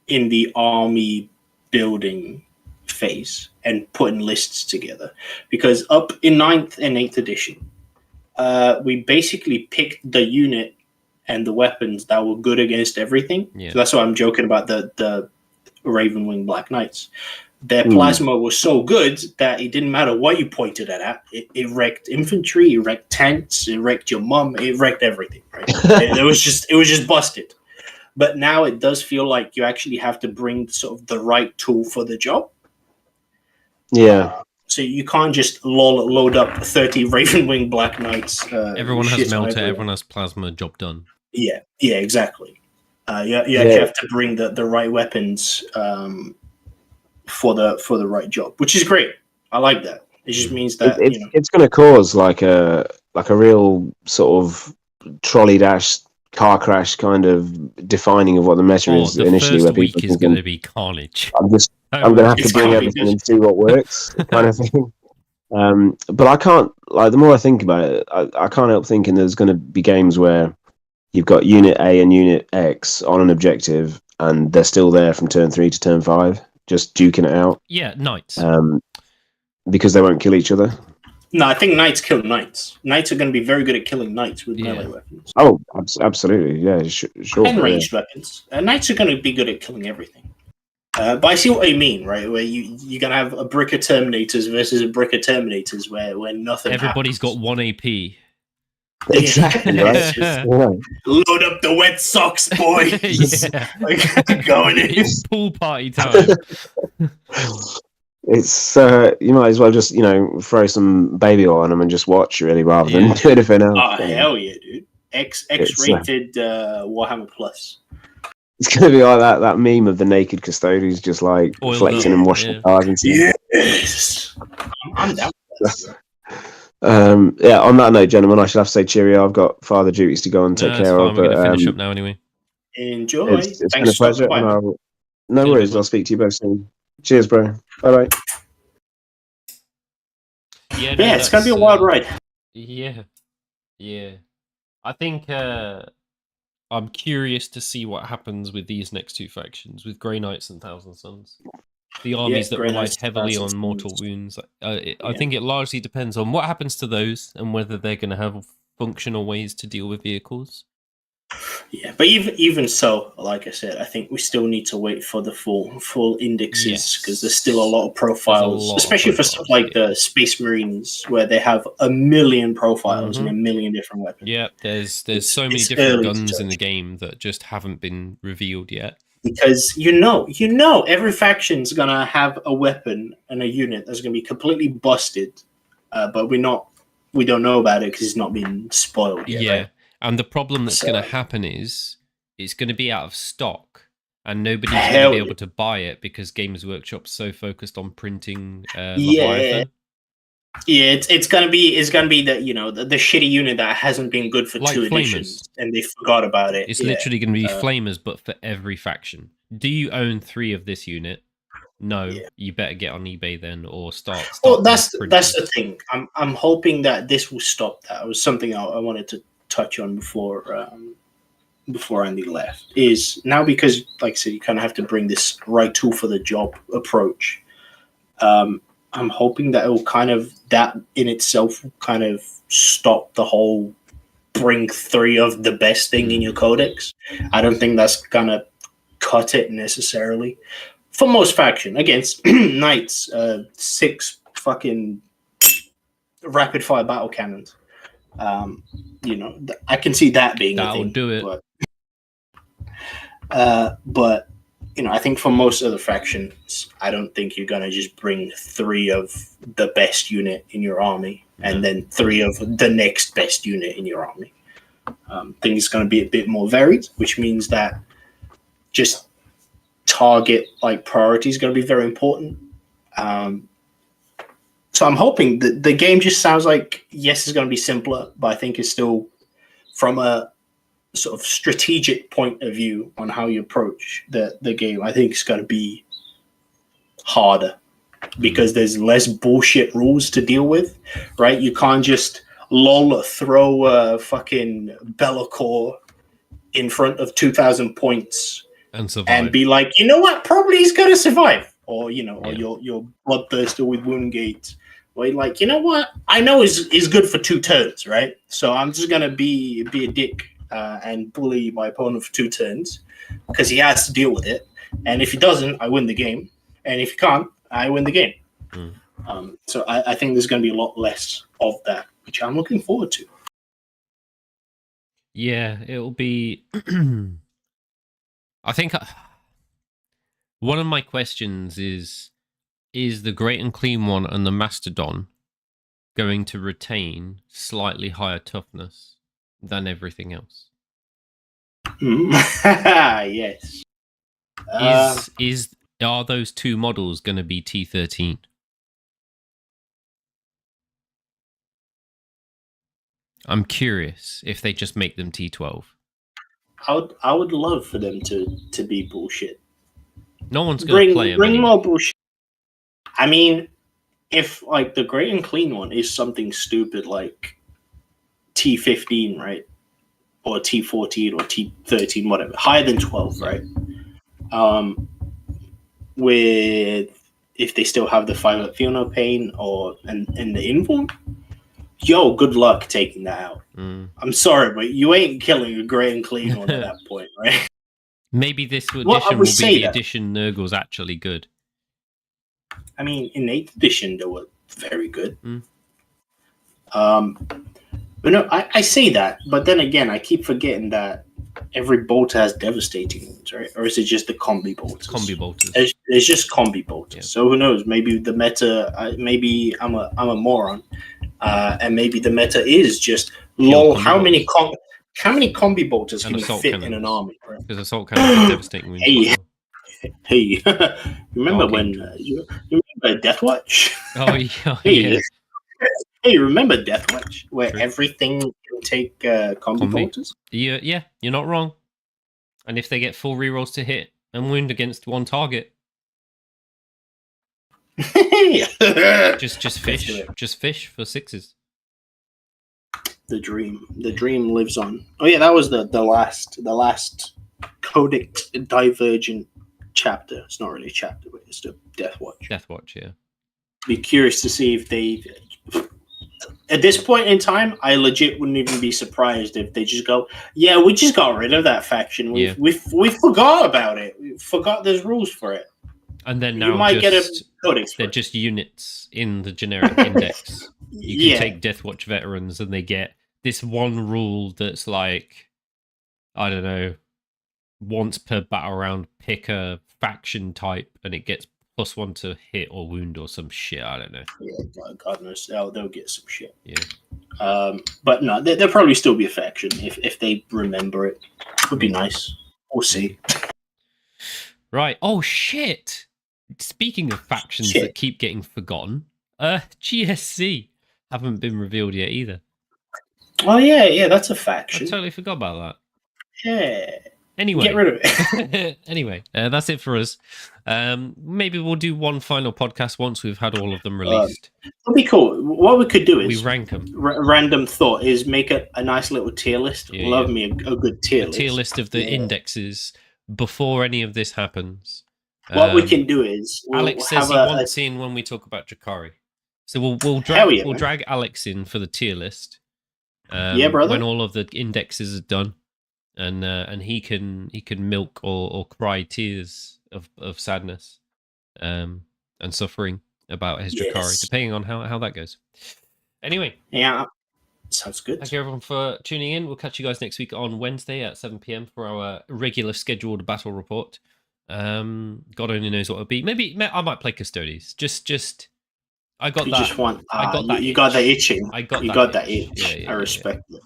in the army building phase and putting lists together, because up in 9th and 8th edition, we basically picked the unit and the weapons that were good against everything. Yeah. So that's why I'm joking about the Ravenwing Black Knights. Their plasma was so good that it didn't matter what you pointed at. It wrecked infantry, it wrecked tanks, it wrecked your mum, it wrecked everything. Right? it was just busted. But now it does feel like you actually have to bring sort of the right tool for the job. Yeah. So you can't just load up 30 Ravenwing Black Knights. Everyone has melter, everyone has plasma, job done. Yeah, exactly. You actually have to bring the right weapons for the right job, which is great. I like that. It just means that it's going to cause like a real sort of trolley dash car crash kind of defining of what the meta is initially. The where first week is going to be carnage. I'm going to have to bring everything and see what works, kind of thing. But I can't, like, the more I think about it, I can't help thinking there's going to be games where you've got Unit A and Unit X on an objective, and they're still there from turn 3 to turn 5, just duking it out. Yeah, Knights. Because they won't kill each other. No, I think Knights kill Knights. Knights are going to be very good at killing Knights with melee weapons. Oh, absolutely, yeah, sure. And ranged weapons. Knights are going to be good at killing everything. But I see what you mean, right? Where you're going to have a brick of Terminators versus a brick of Terminators where nothing Everybody's happens. got 1 AP. Exactly, right? Load up the wet socks, boy. Going in. It's pool party time. It's you might as well just throw some baby oil on them and just watch, really, rather than do anything else. Oh hell yeah, dude! X-rated Warhammer Plus. It's gonna be like that meme of the naked custodians just like Oiled flexing and washing cars and stuff. Yes, I'm down. On that note, gentlemen, I should have to say cheerio. I've got father duties to go and take care of. We're gonna finish up now anyway. Enjoy. It's been a pleasure. No worries. I'll speak to you both soon. Cheers, bro. Bye. Yeah, it's gonna be a wild ride. Yeah. I think I'm curious to see what happens with these next 2 factions, with Grey Knights and Thousand Suns. The armies that relied heavily on mortal wounds. I think it largely depends on what happens to those and whether they're going to have functional ways to deal with vehicles. Yeah, but even so, like I said, I think we still need to wait for the full indexes, because there's still a lot of profiles, especially for stuff like the Space Marines, where they have a million profiles and a million different weapons. Yeah, there's so many different guns in the game that just haven't been revealed yet. Because every faction's gonna have a weapon and a unit that's gonna be completely busted, but we don't know about it because it's not been spoiled yet. Yeah. Right? And the problem that's going to happen is it's going to be out of stock, and nobody's going to be able to buy it because Games Workshop's so focused on printing Leviathan. Yeah, it's gonna be the shitty unit that hasn't been good for like 2 editions, and they forgot about it. It's literally going to be Flamers, but for every faction. Do you own 3 of this unit? No, you better get on eBay then, or start. Well, that's the thing. I'm hoping that this will stop that. It was something I wanted to touch on before before Andy left is now because, like I said, you kind of have to bring this right tool for the job approach. I'm hoping that it will kind of, that in itself will kind of stop the whole bring 3 of the best thing in your codex. I don't think that's gonna cut it necessarily. For most faction against knights, 6 fucking rapid fire battle cannons. I can see that being a thing. That'll do it. But I think for most other factions, I don't think you're gonna just bring 3 of the best unit in your army and then 3 of the next best unit in your army. I think it's going to be a bit more varied, which means that just target priority is going to be very important. So I'm hoping that the game just sounds like, yes, it's going to be simpler, but I think it's still, from a sort of strategic point of view on how you approach the game, I think it's going to be harder because there's less bullshit rules to deal with, right? You can't just throw a fucking Be'lakor in front of 2,000 points and be like, you know what, probably he's going to survive. Or, or your Bloodthirster with Woundgate, where you're like, you know what, I know is good for 2 turns, right? So I'm just going to be a dick and bully my opponent for 2 turns because he has to deal with it. And if he doesn't, I win the game. And if he can't, I win the game. So I think there's going to be a lot less of that, which I'm looking forward to. Yeah, it'll be... I think one of my questions is the Great and Clean one and the Mastodon going to retain slightly higher toughness than everything else? Yes. Are those 2 models going to be T13? I'm curious if they just make them T12. I would love for them to be bullshit. No one's going to play them. Bring more bullshit. I mean, if the Great and Clean one is something stupid like T15, right? Or T14 or T13, whatever, higher than 12, right? With if they still have the Violet Fiona Pain and the Inform, good luck taking that out. I'm sorry, but you ain't killing a Great and Clean one at that point, right? Maybe this edition will be the edition Nurgle's actually good. I mean, in 8th edition, they were very good. But no, I say that, but then again, I keep forgetting that every bolter has devastating wounds, right? Or is it just the combi bolters? Combi bolters. It's just combi bolters. Yeah. So who knows? Maybe the meta. Maybe I'm a moron, and maybe the meta is just lol. How many combi bolters can you fit in an army? Right? Because assault cannons are devastating wounds. Hey, remember when you remember Deathwatch? Oh yeah. Hey, hey, remember Deathwatch, where everything can take combi bolters? Yeah, you're not wrong. And if they get full rerolls to hit and wound against one target, just fish for 6s. The dream lives on. Oh yeah, that was the last Codex Divergent chapter. It's not really a chapter, but it's the Deathwatch. Yeah. Be curious to see if they. At this point in time, I legit wouldn't even be surprised if they just go, yeah, we just got rid of that faction. We forgot about it. We forgot there's rules for it. And then now you might get a codex. They're just units in the generic index. You can take Deathwatch veterans and they get this one rule that's like, I don't know, once per battle round, pick a faction type and it gets +1 to hit or wound or some shit. I don't know. Yeah, God knows. They'll get some shit. Yeah. But no, there'll probably still be a faction if they remember it. Would be nice. We'll see. Right. Oh shit. Speaking of factions that keep getting forgotten, GSC haven't been revealed yet either. Oh yeah, that's a faction. I totally forgot about that. Yeah. Anyway, Get rid of it. anyway, that's it for us. Maybe we'll do one final podcast once we've had all of them released. It'll be cool. What we could do is we rank them. Random thought is make a nice little tier list. Yeah, Love me a good tier list. Tier list of the indexes before any of this happens. What we can do is Alex says he wants in when we talk about Drakari. So we'll drag Alex in for the tier list. Yeah, brother. When all of the indexes are done, and he can milk or cry tears of sadness, and suffering about his Drakari, depending on how that goes. Anyway, yeah, sounds good. Thank you everyone for tuning in. We'll catch you guys next week on Wednesday at 7 p.m. for our regular scheduled battle report. God only knows what it'll be. Maybe I might play Custodes. Just. I got that. I got that. You got that itching. I got that itch. Yeah, I respect it.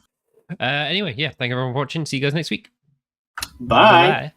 Anyway, thank you everyone for watching. See you guys next week. Bye. Bye.